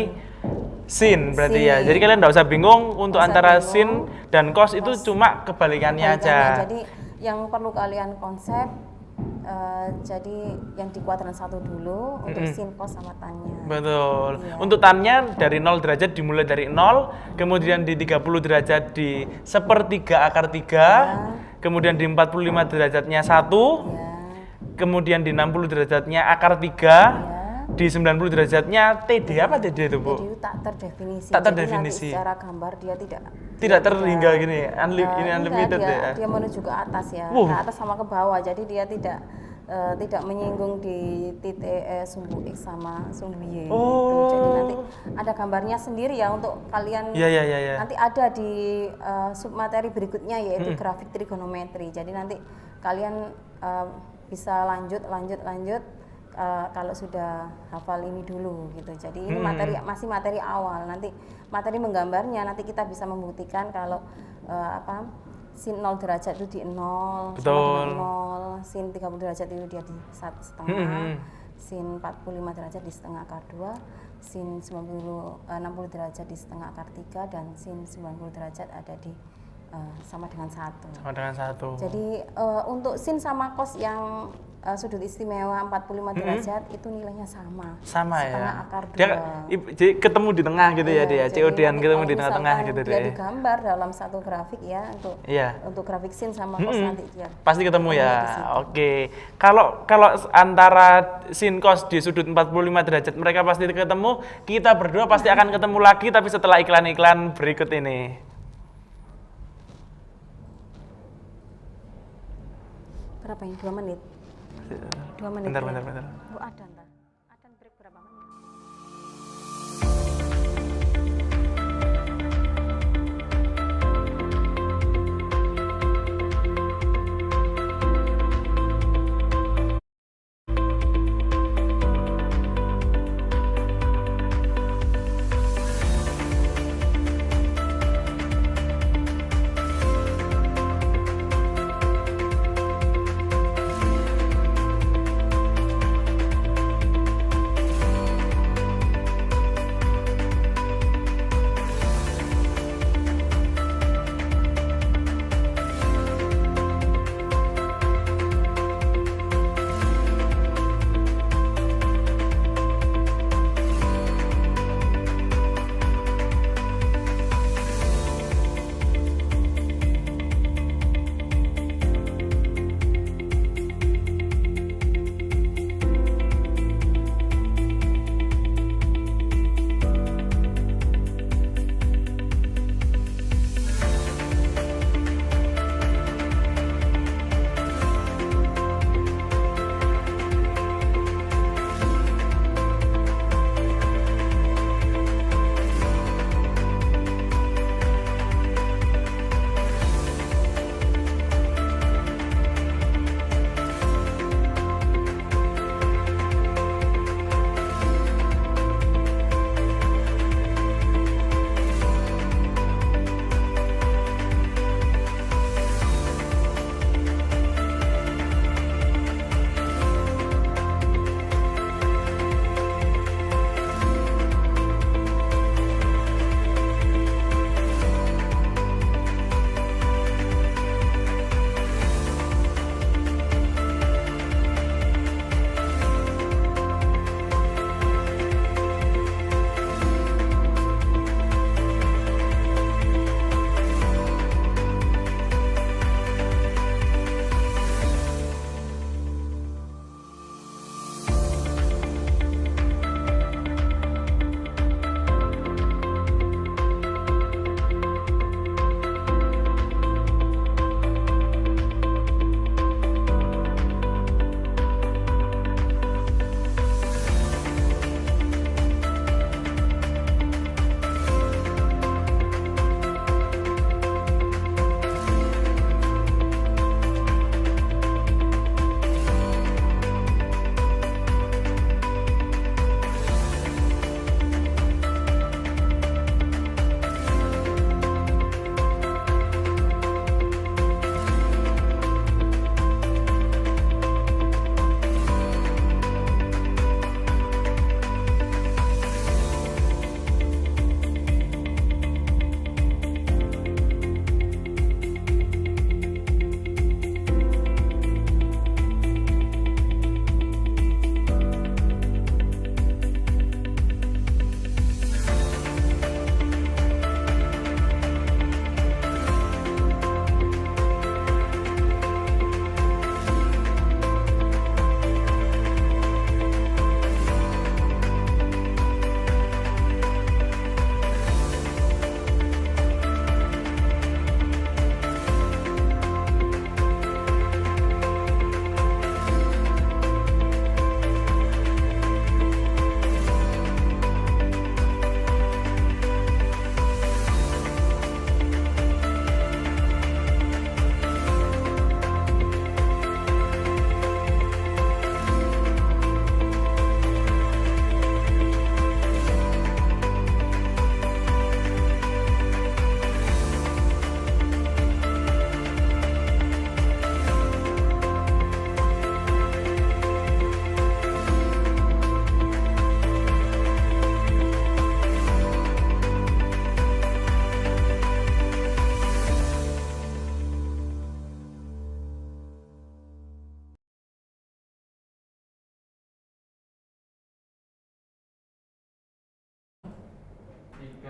sin berarti ya. Sin. Jadi kalian nggak usah bingung untuk Nggak usah antara bingung. sin dan cos itu cuma kebalikannya aja. Jadi yang perlu kalian konsep jadi yang di kuadran 1 dulu untuk sin, cos sama tannya. Betul. Iya. Untuk tannya dari 0 derajat dimulai dari 0, kemudian di 30 derajat di sepertiga akar 3, kemudian di 45 derajatnya 1, Ya. kemudian di 60 derajatnya akar 3, di 90 derajatnya TD apa TD itu, Bu? Jadi tak terdefinisi. Tak Jadi terdefinisi. nanti secara gambar dia Tidak terhingga gini, ini enggak, unlimited ya. dia menuju ke atas ya, Wow. ke atas sama ke bawah. Jadi dia tidak menyinggung di titik sumbu X sama sumbu Y gitu. Jadi nanti ada gambarnya sendiri ya untuk kalian. Iya. Nanti ada di submateri berikutnya yaitu grafik trigonometri. Jadi nanti kalian bisa lanjut kalau sudah hafal ini dulu gitu. Jadi ini masih materi awal. Nanti materi menggambarnya nanti kita bisa membuktikan kalau sin 0 derajat itu di 0 Betul. sama dengan 0, sin 30 derajat itu dia di 1,5, sin 45 derajat di setengah akar 2, sin 60 derajat di setengah akar 3, dan sin 90 derajat ada di sama dengan 1. Sama dengan 1. Jadi untuk sin sama cos yang sudut istimewa 45 derajat itu nilainya sama. Sama setengah ya. akar Dia 2. jadi ketemu di tengah gitu ya Iya, dia. jadi COD-an nanti ketemu kalau di tengah-tengah misalkan gitu dia deh. digambar dalam satu grafik ya Iya. untuk grafik sin sama cos nanti dia. Pasti ketemu Ketemunya ya. di situ. Oke. Kalau antara sin cos di sudut 45 derajat mereka pasti ketemu. Kita berdua pasti akan ketemu lagi tapi setelah iklan-iklan berikut ini. Berapa ini? 2 menit? 2 menit Bentar, ya? bentar. Oh, ada ntar. Ada break berapa menit?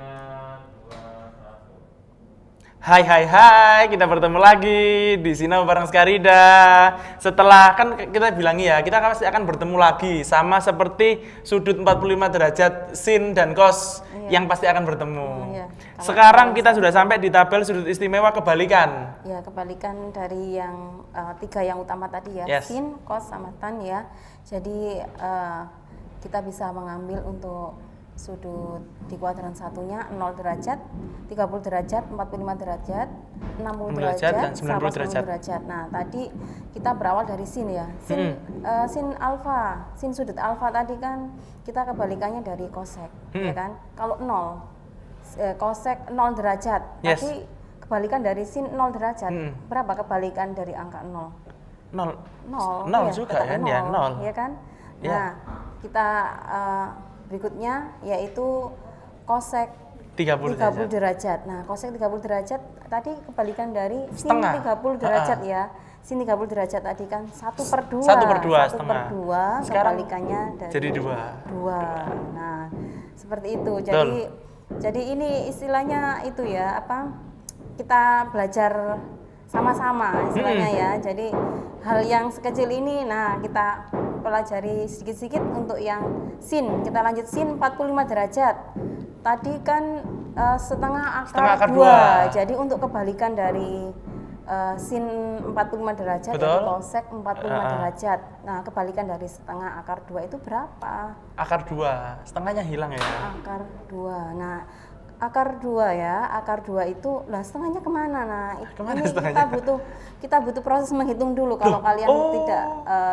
2, 1. Hai, kita bertemu lagi di Sinau bareng Skarida. Setelah kan kita bilang ya, kita pasti akan bertemu lagi sama seperti sudut 45 derajat sin dan cos yang pasti akan bertemu. Iya. Sekarang kita sudah sampai di tabel sudut istimewa kebalikan. Ya, kebalikan dari yang tiga yang utama tadi ya, Yes. sin, cos, sama tan ya. Jadi kita bisa mengambil untuk sudut di kuadran satunya 0 derajat, 30 derajat, 45 derajat, 60 derajat, dan 90 sama derajat. 90 derajat. Nah, tadi kita berawal dari sin ya. Sin alfa, sin sudut alfa tadi kan kita kebalikannya dari kosek, ya kan? Kalau 0 kosek 0 derajat. Yes. Tadi kebalikan dari sin 0 derajat. Berapa kebalikan dari angka 0? 0. 0. 0 ya, juga tetap kan ya, 0. Ya kan? Ya. Nah, kita berikutnya yaitu kosek 30 derajat. derajat. Nah, kosek 30 derajat tadi kebalikan dari sin Setengah. 30 derajat ya. Sin 30 derajat tadi kan 1/2. 1/2 setengah. 1/2 Sekarang kebalikannya dari jadi 2. 2. Nah, seperti itu. Betul. Jadi ini istilahnya itu ya, apa? Kita belajar sama-sama istilahnya ya. Jadi hal yang sekecil ini nah kita pelajari sedikit-sedikit untuk yang sin. Kita lanjut sin 45 derajat. Tadi kan setengah akar 2. Jadi untuk kebalikan dari sin 45 derajat Betul. yaitu kosek 45 derajat. Nah, kebalikan dari setengah akar 2 itu berapa? Akar 2, setengahnya hilang ya. Akar 2. Nah, akar 2 ya, akar 2 itu, lah setengahnya kemana? Nah, Kemana ini setengahnya? kita butuh proses menghitung dulu kalau kalian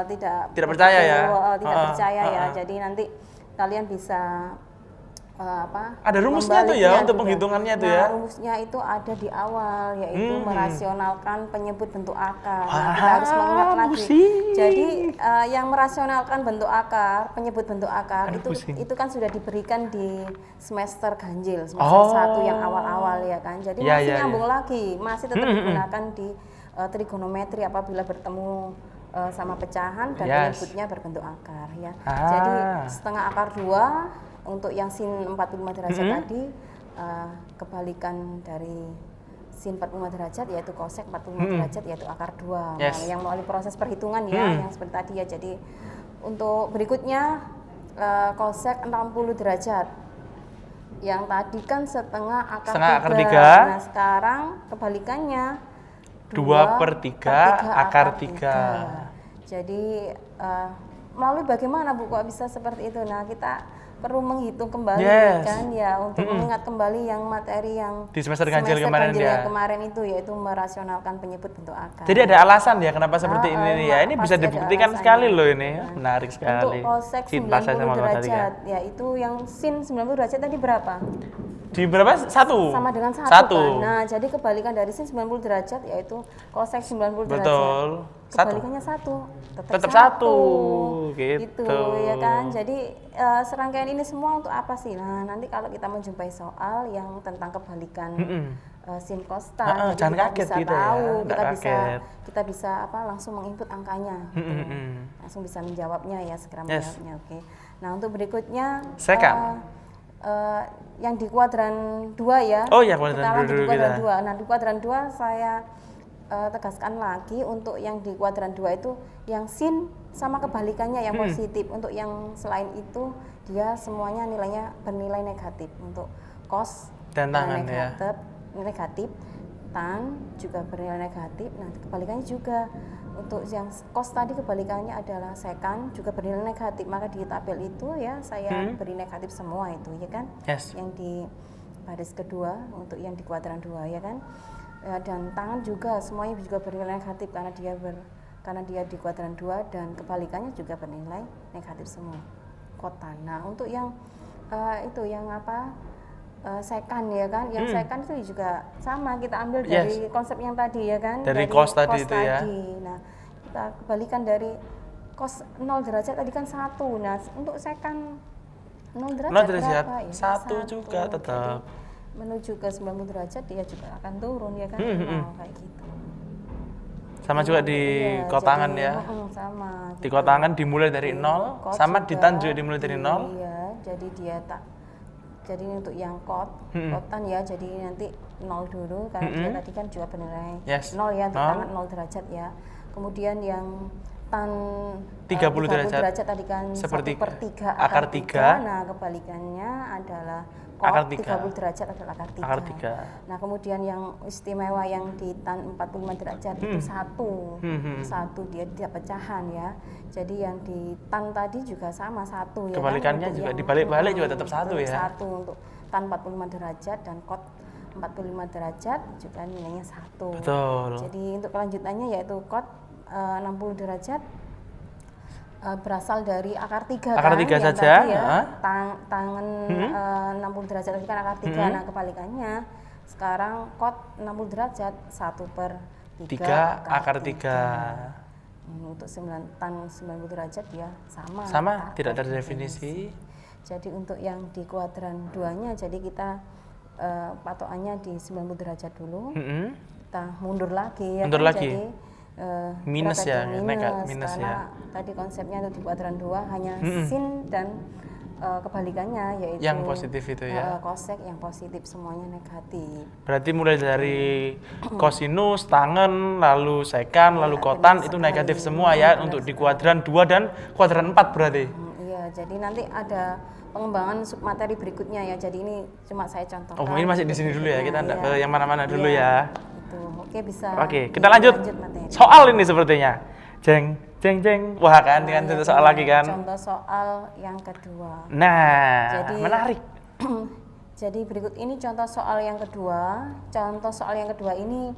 tidak Tidak percaya ya? Tidak percaya ya. Jadi nanti kalian bisa Ada rumusnya tuh ya membaliknya untuk juga. penghitungannya tuh Nah, ya? rumusnya itu ada di awal, yaitu merasionalkan penyebut bentuk akar. Nah, Wah, kita harus mengingat lagi. pusing. Jadi yang merasionalkan bentuk akar, penyebut bentuk akar Aduh, pusing. itu kan sudah diberikan di semester ganjil, semester Oh. 1 yang awal-awal ya kan. Jadi Ya, masih ya, nyambung ya. lagi, masih tetap digunakan di trigonometri apabila bertemu sama pecahan dan Yes. penyebutnya berbentuk akar ya. Ah. Jadi setengah akar 2 untuk yang sin 45 derajat tadi kebalikan dari sin 45 derajat yaitu kosek 45 derajat yaitu akar 2. Yes. Nah, yang melalui proses perhitungan ya yang seperti tadi ya. Jadi untuk berikutnya kosek 60 derajat. Yang tadi kan setengah akar Setengah akar 3. tiga. Nah, sekarang kebalikannya 2/3 akar 3. 3. Jadi melalui bagaimana Bu kok bisa seperti itu? Nah, kita perlu menghitung kembali Yes. kan ya untuk mengingat kembali yang materi yang Di semester ganjil kemarin ya. kemarin itu yaitu merasionalkan penyebut bentuk akar. Jadi ada alasan ya kenapa seperti ini ya. Ini bisa pasti ada dibuktikan alasannya. sekali loh ini. Menarik Untuk sekali. kosek Cinta saya 90 sama kau tadi kan. derajat, yaitu yang sin 90 derajat tadi berapa? Di berapa? 1. Sama dengan 1 1. kan. Nah, jadi kebalikan dari sin 90 derajat yaitu kosek 90 derajat. Betul. 1. Kebalikannya 1. Tetap 1. Gitu. Gitu ya kan. Jadi serangkaian ini semua untuk apa sih? Nah, nanti kalau kita menjumpai soal yang tentang kebalikan sin cos tan, jadi jangan kita kaget bisa gitu ya, tahu, nggak kaget. kita bisa langsung menginput angkanya. Gitu. Langsung bisa menjawabnya ya, segera Yes. menjawabnya. Oke. Nah, untuk berikutnya Second. yang di kuadran 2 ya. Oh ya, kuadran kita lanjut dulu di kuadran kita. 2. Nah, di kuadran 2 saya tegaskan lagi untuk yang di kuadran 2 itu yang sin sama kebalikannya yang positif. Untuk yang selain itu dia semuanya nilainya bernilai negatif. Untuk cos Dan tangan ya. negatif, tan juga bernilai negatif. Nah, kebalikannya juga untuk yang cos tadi kebalikannya adalah sekan juga bernilai negatif. Maka di tabel itu ya saya beri negatif semua itu ya kan. Yes. Yang di baris kedua untuk yang di kuadran 2 ya kan. Dan tangan juga semuanya juga bernilai negatif karena dia di kuadran 2 dan kebalikannya juga bernilai negatif semua. Kotan. Nah, untuk yang itu yang apa? Sekan ya kan. Yang sekan itu juga sama kita ambil dari konsep yang tadi ya kan. Dari cos tadi itu ya. Nah, kita kebalikan dari cos 0 derajat tadi kan 1. Nah, untuk sekan 0 derajat, 0 derajat, berapa? Ya, 1 1. juga tetap. Jadi, menuju ke 90 derajat dia juga akan turun ya kan. Kayak gitu. Sama juga di Iya, kotangan jadi, ya. sama. Di kotangan dimulai dari 0, Cos sama juga, di tan juga dimulai dari 0. Iya, jadi dia Jadi ini untuk yang kotan ya, jadi nanti 0 dulu karena dia tadi kan juga bernilai 0 ya, untuk tangan 0 derajat ya. Kemudian yang tan 30 derajat tadi kan seperti 1/3 akar 3. Nah, kebalikannya adalah Akar 30 derajat adalah akar 3. Akar 3. Nah, kemudian yang istimewa yang di tan 45 derajat itu satu dia tidak pecahan ya. Jadi yang di tan tadi juga sama 1 ya. Kebalikannya kan? juga dibalik-balik juga tetap 1 ya. 1 untuk tan 45 derajat dan kot 45 derajat juga nilainya 1. Betul. Jadi untuk kelanjutannya yaitu kot 60 derajat berasal dari akar 3 akar kan, 3 yang saja, tadi ya, tangan 60 derajat tadi kan akar 3. Nah, kebalikannya sekarang kot 60 derajat 1/3 akar 3. Untuk tan 90 derajat ya sama. Sama, tidak terdefinisi. Jadi untuk yang di kuadran 2-nya, jadi kita patokannya di 90 derajat dulu. Kita mundur lagi ya. Mundur kan? lagi. Jadi Minus ya, minus karena ya. tadi konsepnya itu di kuadran 2 hanya sin dan kebalikannya yaitu Yang positif itu ya. Kosek yang positif, semuanya negatif. Berarti mulai dari kosinus, tangen, lalu sekan, lalu kotan itu negatif semua ya untuk di kuadran 2 dan kuadran 4 berarti. Iya, jadi nanti ada pengembangan submateri berikutnya ya. Jadi ini cuma saya contohkan. Oh, ini masih di sini dulu ya. Kita enggak ke yang mana-mana dulu Iya, ya. Itu. Oke, bisa. Oke, kita lanjut. materi. Soal ini sepertinya. Jeng, jeng, jeng. Wah kan, dengan Iya, soal lagi kan. Contoh soal yang kedua. Nah, menarik. Jadi berikut ini contoh soal yang kedua. Contoh soal yang kedua ini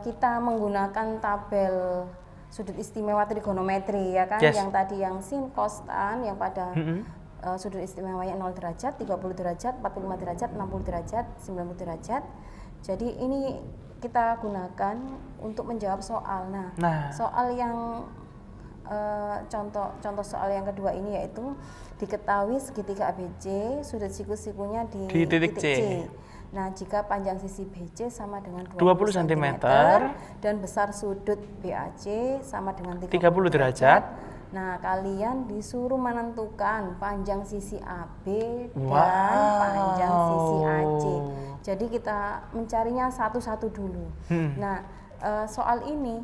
kita menggunakan tabel sudut istimewa trigonometri ya kan. Yes. Yang tadi yang sin, cos, tan, yang pada sudut istimewanya 0 derajat, 30 derajat, 45 derajat, 60 derajat, 90 derajat. Jadi ini kita gunakan untuk menjawab soal. Nah. Soal yang contoh soal yang kedua ini yaitu diketahui segitiga ABC sudut siku-sikunya di titik C. Nah, jika panjang sisi BC sama dengan 20 cm dan besar sudut BAC sama dengan 30 derajat. Nah, kalian disuruh menentukan panjang sisi AB dan panjang sisi AC. Jadi kita mencarinya satu-satu dulu. Nah, soal ini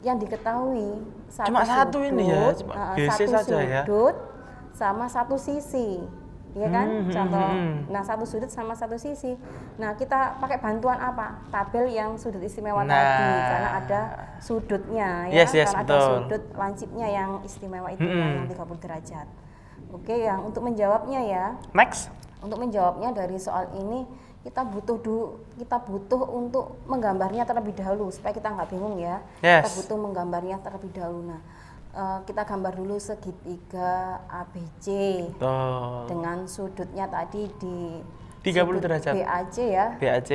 yang diketahui cuma satu ini ya, cuma BC saja ya. Satu sudut sama satu sisi. Iya kan? Contoh. Nah, satu sudut sama satu sisi. Nah, kita pakai bantuan apa? Tabel yang sudut istimewa tadi karena ada sudutnya ya. Karena ada sudut lancipnya yang istimewa itu yang 30 derajat. Oke, yang untuk menjawabnya ya. Next. Untuk menjawabnya dari soal ini kita butuh untuk menggambarnya terlebih dahulu supaya kita nggak bingung ya. Yes. Kita butuh menggambarnya terlebih dahulu. Nah, kita gambar dulu segitiga ABC dengan sudutnya tadi di 30 derajat BAC ya. BAC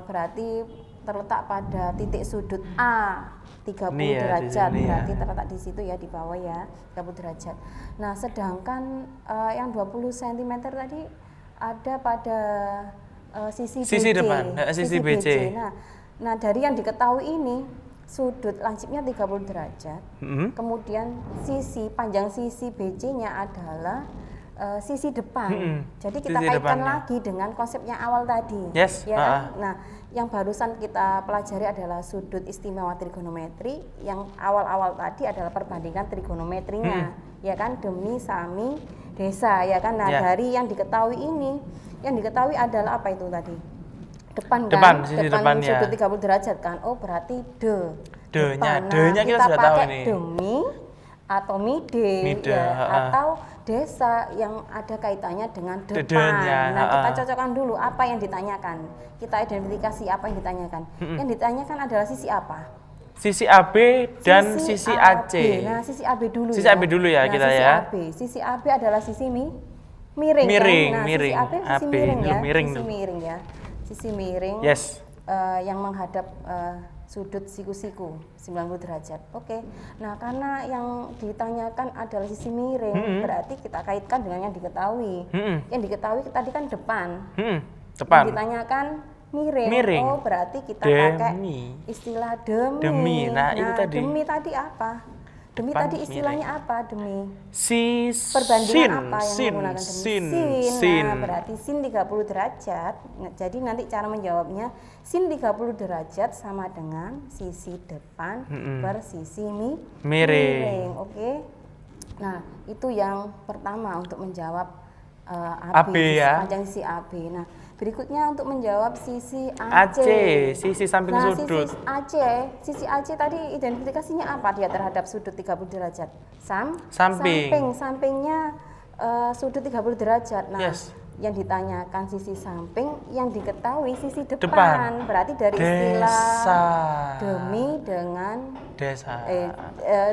berarti terletak pada titik sudut A 30 derajat berarti terletak di situ ya, di bawah ya, 30 derajat. Nah, sedangkan yang 20 cm tadi ada pada sisi BC, depan, sisi BC. Nah, dari yang diketahui ini sudut lancipnya 30 derajat. Kemudian panjang sisi BC-nya adalah sisi depan. Jadi kita kaitkan lagi dengan konsep yang awal tadi. Yes. Ya kan? Nah, yang barusan kita pelajari adalah sudut istimewa trigonometri. Yang awal-awal tadi adalah perbandingan trigonometrinya. Ya kan, demi, sami, desa ya kan. Nah, dari yang diketahui ini, yang diketahui adalah apa itu tadi? Depan sisi depan depannya. sudut 30 derajat kan. Oh, berarti D-nya kita kita sudah tahu pakai nih. demi atau mide ya, atau desa yang ada kaitannya dengan depan. Nah, kita cocokkan dulu apa yang ditanyakan. Kita identifikasi apa yang ditanyakan. Yang ditanyakan adalah sisi apa? Sisi AB dan sisi AC. Nah, sisi AB dulu. Sisi AB dulu ya kita sisi ya. Sisi AB adalah sisi miring. Nah, miring. Sisi AB sisi AB, miring ya. miring Sisi miring ya. Sisi miring. Yes. Yang menghadap sudut siku-siku 90 derajat. Oke. Nah, karena yang ditanyakan adalah sisi miring, berarti kita kaitkan dengan yang diketahui. Yang diketahui tadi kan depan. Depan. Yang ditanyakan miring. Oh, berarti kita pakai istilah demi. Nah, itu tadi. Demi tadi apa? Demi depan tadi istilahnya apa? Demi sin, perbandingan apa yang sin, menggunakan demi sin, sin. sin. Nah, berarti sin 30 derajat. Nah, jadi nanti cara menjawabnya sin 30 derajat sama dengan sisi depan per sisi Miring. Oke. Nah, itu yang pertama untuk menjawab AB sisi ya. panjang sisi AB. Nah, berikutnya untuk menjawab sisi AC, AC. sisi samping Nah, sudut. sisi AC tadi identifikasinya apa dia terhadap sudut 30 derajat? Samping. Sampingnya sudut 30 derajat. Nah, Yes. yang ditanyakan sisi samping, yang diketahui sisi depan. Depan. Berarti dari istilah Desa. demi dengan Desa.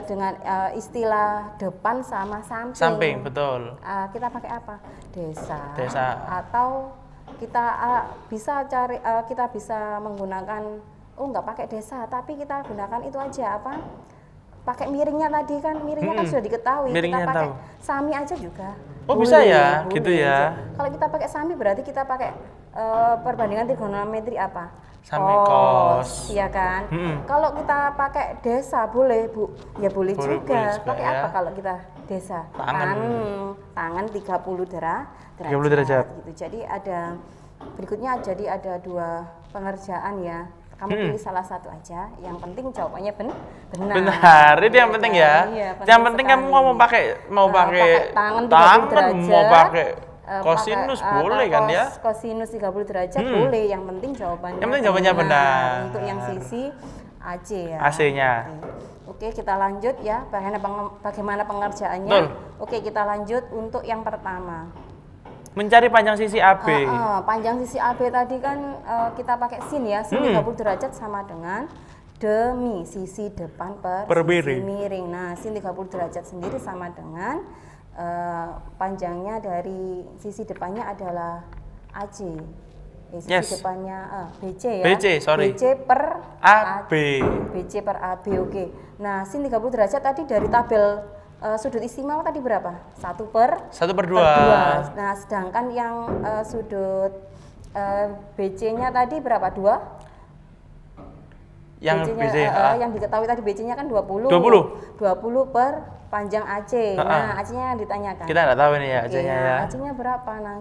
dengan istilah depan sama samping. Samping, betul. Kita pakai apa? Desa. Desa. Atau kita bisa cari kita bisa menggunakan nggak pakai desa, tapi kita gunakan itu aja apa? Pakai miringnya tadi kan, miringnya kan sudah diketahui. Miringnya kita pakai tahu. sami aja juga. Oh, bisa ya? Gitu ya. Kalau kita pakai sami berarti kita pakai perbandingan trigonometri apa? Sami cos. Iya kan? Mm-mm. Kalau kita pakai desa boleh, Bu. Ya boleh, Boleh juga. juga Pakai ya. apa kalau kita desa? Tangan 30 derajat. Gitu. Jadi ada berikutnya ada 2 pengerjaan ya. Kamu pilih salah satu aja. Yang penting jawabannya benar. Benar, itu yang penting ya. Iya, Yang penting kamu sekali. mau pakai pakai tangan 30 tangan, derajat. mau pakai pakai, kosinus atau boleh kan ya? Kosinus 30 derajat boleh, yang penting jawabannya. Yang penting jawabannya benar. Untuk yang sisi AC ya. AC-nya. Oke, kita lanjut ya. Bagaimana pengerjaannya? Betul. Oke, kita lanjut untuk yang pertama. Mencari panjang sisi AB. Panjang sisi AB tadi kan kita pakai sin ya. Sin 30 derajat sama dengan demi sisi depan per sisi miring. Nah, sin 30 derajat sendiri sama dengan panjangnya dari sisi depannya adalah AC. Sisi depannya BC ya. BC per AB. BC per AB, oke. Nah, sin 30 derajat tadi dari tabel sudut istimewa tadi berapa? 1/2. Nah, sedangkan yang sudut BC-nya tadi berapa? 2? Yang BC yang diketahui tadi BC-nya kan 20. 20 per panjang AC. Nah, AC-nya yang ditanyakan. Kita nggak tahu nih ya AC-nya ya. AC-nya berapa? Nah,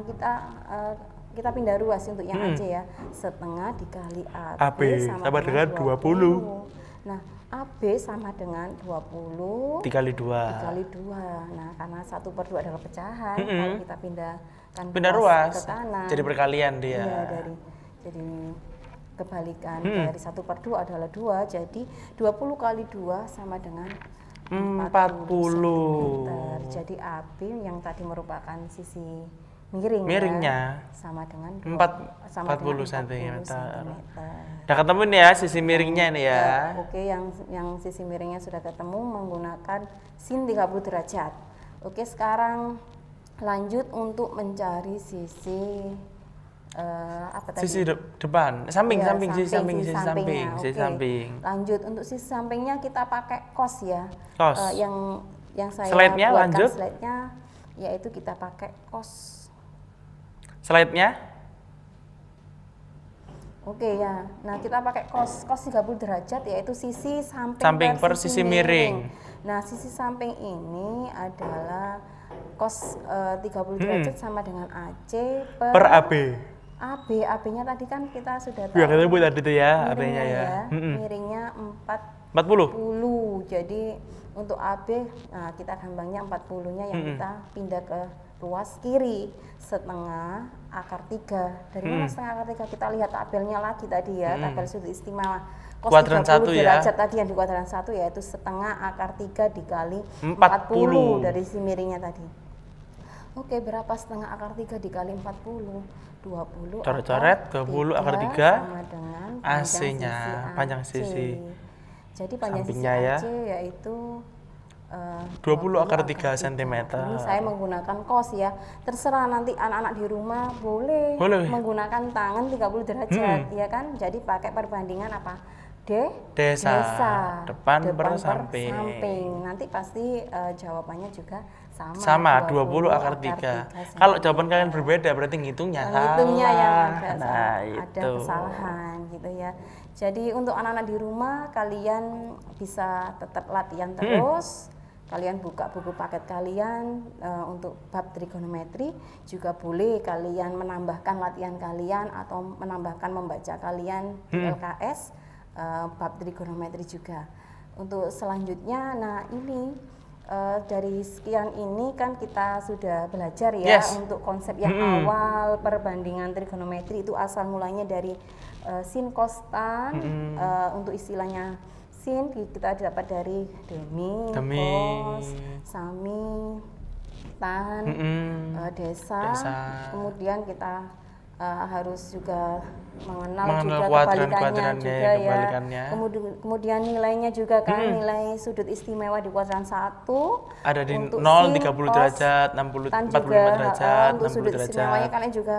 kita pindah ruas untuk yang AC ya. Setengah dikali AB sama dengan 20. Nah, AB sama dengan 20 dikali 2. Nah, karena 1/2 adalah pecahan, kalau kita pindah ruas ke kanan. jadi perkalian dia. Iya, jadi kebalikan dari 1/2 adalah 2, jadi 20 kali 2 sama dengan 40 cm. Jadi AB yang tadi merupakan sisi miringnya sama dengan 40 cm. Udah ketemu nih ya sisi miringnya nih ya. Oke, yang sisi miringnya sudah ketemu menggunakan sin 30 derajat. Oke, sekarang lanjut untuk mencari sisi apa tadi? Sisi depan, samping. Lanjut untuk sisi sampingnya kita pakai cos ya. Cos. Yang saya slide-nya buatkan lanjut. Slide-nya yaitu kita pakai cos. Slide-nya. Oke ya. Nah, kita pakai cos 30 derajat yaitu sisi samping per sisi miring. Nah, sisi samping ini adalah cos 30 derajat sama dengan AC per AB. AB-nya tadi kan kita sudah tahu. Ya, kita buat tadi tuh ya AB-nya ya. Miringnya 40. Jadi untuk AB, nah kita gambarnya 40-nya yang kita pindah ke ruas kiri, setengah akar 3. Dari mana setengah akar 3? Kita lihat tabelnya lagi tadi ya, tabel sudut istimewa. Cos Kuadran 1 ya. derajat tadi yang di kuadran 1 yaitu setengah akar 3 dikali 40 dari sisi miringnya tadi. Oke, berapa setengah akar 3 dikali 40? 20. Coret-coret 20 akar 3 sama dengan AC-nya, panjang sisi. Jadi panjang sisi sampingnya ya. AC yaitu 20 akar 3 cm. Ini saya menggunakan cos ya. Terserah nanti anak-anak di rumah boleh menggunakan tangan 30 derajat ya kan. Jadi pakai perbandingan apa? Desa. Depan per samping. Nanti pasti jawabannya juga Sama 20 akar 3. Kalau jawaban kalian berbeda berarti ngitungnya salah. Ngitungnya yang agak Nah, ada itu. kesalahan gitu ya. Jadi untuk anak-anak di rumah kalian bisa tetap latihan terus. Kalian buka buku paket kalian untuk bab trigonometri, juga boleh kalian menambahkan latihan kalian atau menambahkan membaca kalian di LKS bab trigonometri juga. Untuk selanjutnya, nah ini dari sekian ini kan kita sudah belajar ya untuk konsep yang awal perbandingan trigonometri itu asal mulanya dari sin cos tan, untuk istilahnya sin kita dapat dari demi, cos, sami, tan, desa. Kemudian kita harus juga mengenal juga kebalikannya juga ya. Kemudian nilainya juga kan, nilai sudut istimewa di kuadran 1 ada di untuk 0, sin, 30 cos, derajat, 45 derajat, untuk 60 sudut derajat. istimewanya kalian juga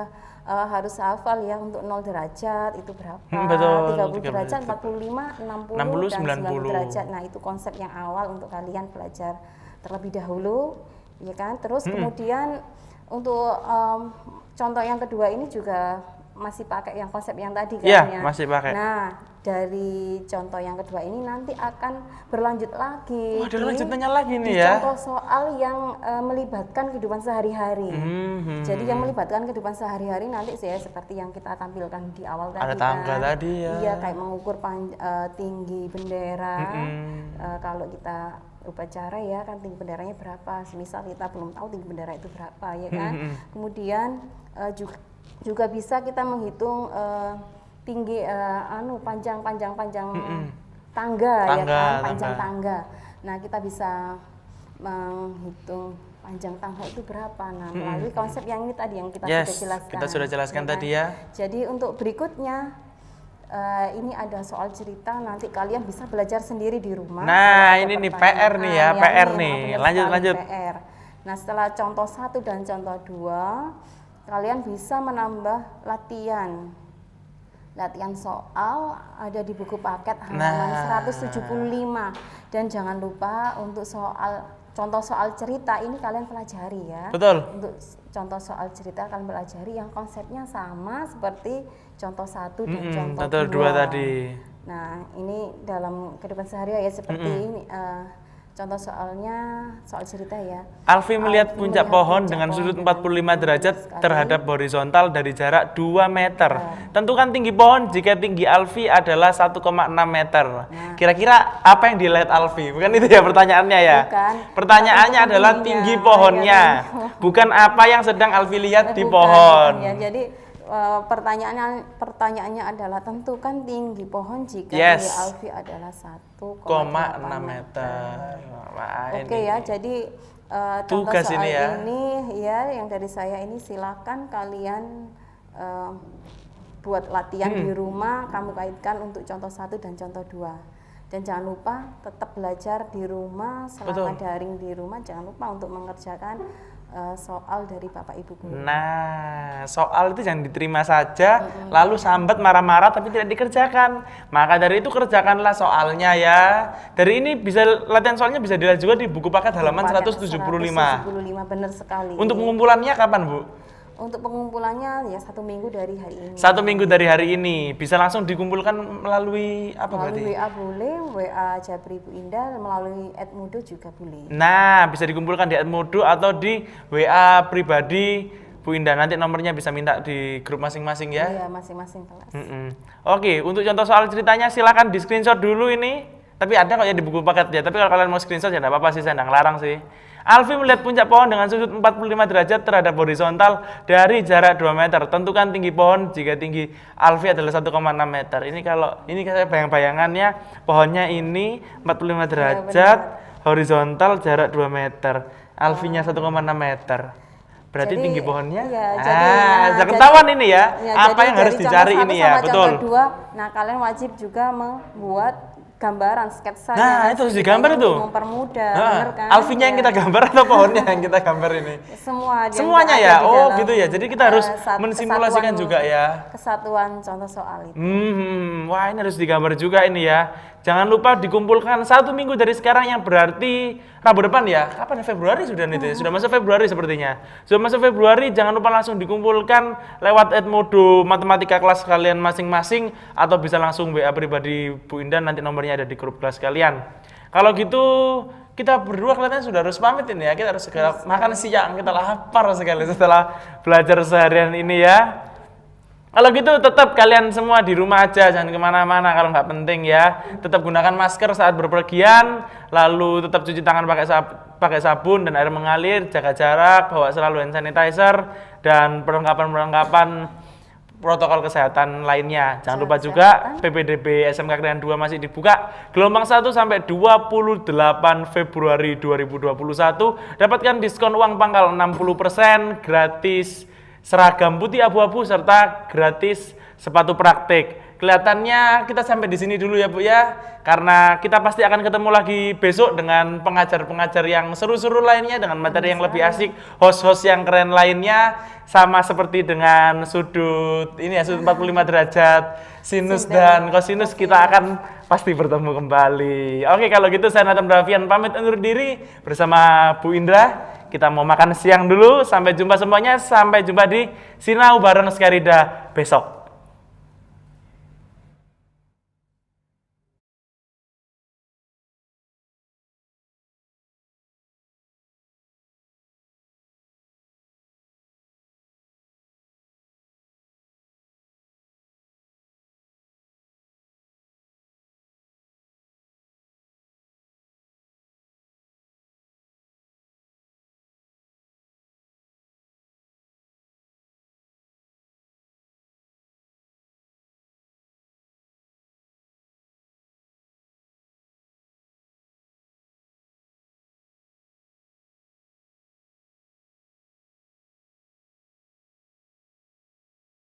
harus hafal ya. Untuk 0 derajat itu berapa, betul, 30 derajat, 45, 60, 60, dan 90 90 derajat. Nah itu konsep yang awal untuk kalian belajar terlebih dahulu ya kan. Terus kemudian untuk contoh yang kedua ini juga masih pakai yang konsep yang tadi kan ya. Masih pakai. Nah, dari contoh yang kedua ini nanti akan berlanjut lagi. Ada lanjutannya lagi nih di ya. contoh soal yang melibatkan kehidupan sehari-hari. Jadi yang melibatkan kehidupan sehari-hari nanti saya seperti yang kita tampilkan di awal tadi. Ada tangga kan. tadi ya. Iya, kayak mengukur tinggi bendera. Kalau kita upacara ya kan tinggi benderanya berapa. Misal kita belum tahu tinggi bendera itu berapa ya kan. Kemudian juga bisa kita menghitung tinggi panjang tangga ya kan, panjang tangga. Nah, kita bisa menghitung panjang tangga itu berapa. Nah, melalui konsep yang ini tadi yang kita sudah jelaskan. Kita sudah jelaskan tadi ya. Jadi untuk berikutnya ini ada soal cerita, nanti kalian bisa belajar sendiri di rumah. Nah, ini nih PR nih ya, PR nih. Lanjut. PR. Nah, setelah contoh 1 dan contoh 2, kalian bisa menambah latihan soal ada di buku paket halaman 175. Dan jangan lupa untuk contoh soal cerita ini kalian pelajari ya. Betul. Untuk contoh soal cerita kalian pelajari yang konsepnya sama seperti contoh 1 dan contoh 2 tadi. Nah, ini dalam kehidupan sehari-hari ya seperti ini. Contoh soalnya soal cerita ya. Alfi melihat puncak pohon dengan sudut 45 derajat terhadap horizontal dari jarak 2 meter. Tentukan tinggi pohon jika tinggi Alfi adalah 1,6 meter. Kira-kira apa yang dilihat Alfi? Bukan itu ya pertanyaannya ya? Bukan. Pertanyaannya adalah tinggi pohonnya. Bukan apa yang sedang Alfi lihat di Bukan, pohon. ya, jadi pertanyaannya adalah tentukan tinggi pohon jika Yes. tinggi Alfi adalah 1,6 meter. Wah, Oke ini. ya, jadi contoh Tugas soal ini ya. ini ya yang dari saya ini silakan kalian buat latihan di rumah, kamu kaitkan untuk contoh 1 dan contoh 2. Dan jangan lupa tetap belajar di rumah selama daring di rumah, jangan lupa untuk mengerjakan soal dari Bapak Ibu guru. Nah, soal itu jangan diterima saja, lalu sambat marah-marah tapi tidak dikerjakan. Maka dari itu kerjakanlah soalnya ya. Dari ini bisa latihan soalnya bisa dilihat juga di buku paket halaman 175. 175 benar sekali. Untuk pengumpulannya kapan, Bu? Untuk pengumpulannya ya 1 minggu dari hari ini. 1 minggu dari hari ini. Bisa langsung dikumpulkan melalui apa Melalui berarti? WA boleh, WA Jabri Bu Indah, melalui Edmodo juga boleh. Nah, bisa dikumpulkan di Edmodo atau di WA pribadi Bu Indah. Nanti nomornya bisa minta di grup masing-masing ya. Iya, masing-masing kelas. Oke, untuk contoh soal ceritanya silakan di screenshot dulu ini. Tapi ada kok ya di buku paket ya. Tapi kalau kalian mau screenshot ya enggak apa-apa sih, saya enggak ngelarang sih. Alfi melihat puncak pohon dengan sudut 45 derajat terhadap horizontal dari jarak 2 meter. Tentukan tinggi pohon jika tinggi Alfi adalah 1,6 meter. Ini kalau ini saya bayang-bayangannya pohonnya ini 45 derajat, horizontal jarak 2 meter. Alfinya 1,6 meter. Berarti Jadi, tinggi pohonnya? Iya, sudah ketahuan ini ya. Apa jadi yang harus dari dicari contoh ini 1 ya, sama betul. Contoh 2, nah kalian wajib juga membuat gambaran sketsa. Nah, itu harus digambar itu. Mempermudah, Nah, bener kan? Alfinya yang kita gambar atau pohonnya yang kita gambar ini? Semua. Semuanya yang ya. ada di Oh, dalam, gitu ya. Jadi kita harus mensimulasikan kesatuan- juga ya. Kesatuan contoh soal itu. Wah, ini harus digambar juga ini ya. Jangan lupa dikumpulkan 1 minggu dari sekarang, yang berarti Rabu depan ya. Kapan ya? Februari sudah nih, ya? Sudah masuk Februari sepertinya. Sudah masuk Februari, jangan lupa langsung dikumpulkan lewat Edmodo matematika kelas kalian masing-masing, atau bisa langsung WA pribadi Bu Indah, nanti nomornya ada di grup kelas kalian. Kalau gitu kita berdua kelihatannya sudah harus pamit ini ya. Kita harus segera makan siang, kita lapar sekali setelah belajar seharian ini ya. Kalau gitu tetap kalian semua di rumah aja, jangan kemana-mana kalau nggak penting ya. Tetap gunakan masker saat berpergian, lalu tetap cuci tangan pakai sabun dan air mengalir, jaga jarak, bawa selalu hand sanitizer, dan perlengkapan protokol kesehatan lainnya. Jangan lupa juga PPDB SMK Negeri 2 masih dibuka gelombang 1 sampai 28 Februari 2021. Dapatkan diskon uang pangkal 60%, gratis seragam putih abu-abu, serta gratis sepatu praktik. Kelihatannya kita sampai di sini dulu ya Bu ya, karena kita pasti akan ketemu lagi besok dengan pengajar-pengajar yang seru-seru lainnya, dengan materi yang lebih asik, host-host yang keren lainnya, sama seperti dengan sudut ini ya, sudut 45 derajat, sinus dan kosinus, kita akan pasti bertemu kembali. Oke, kalau gitu saya Nathan Bravian pamit undur diri bersama Bu Indra. Kita mau makan siang dulu, sampai jumpa semuanya, sampai jumpa di Sinau bareng Skarida besok.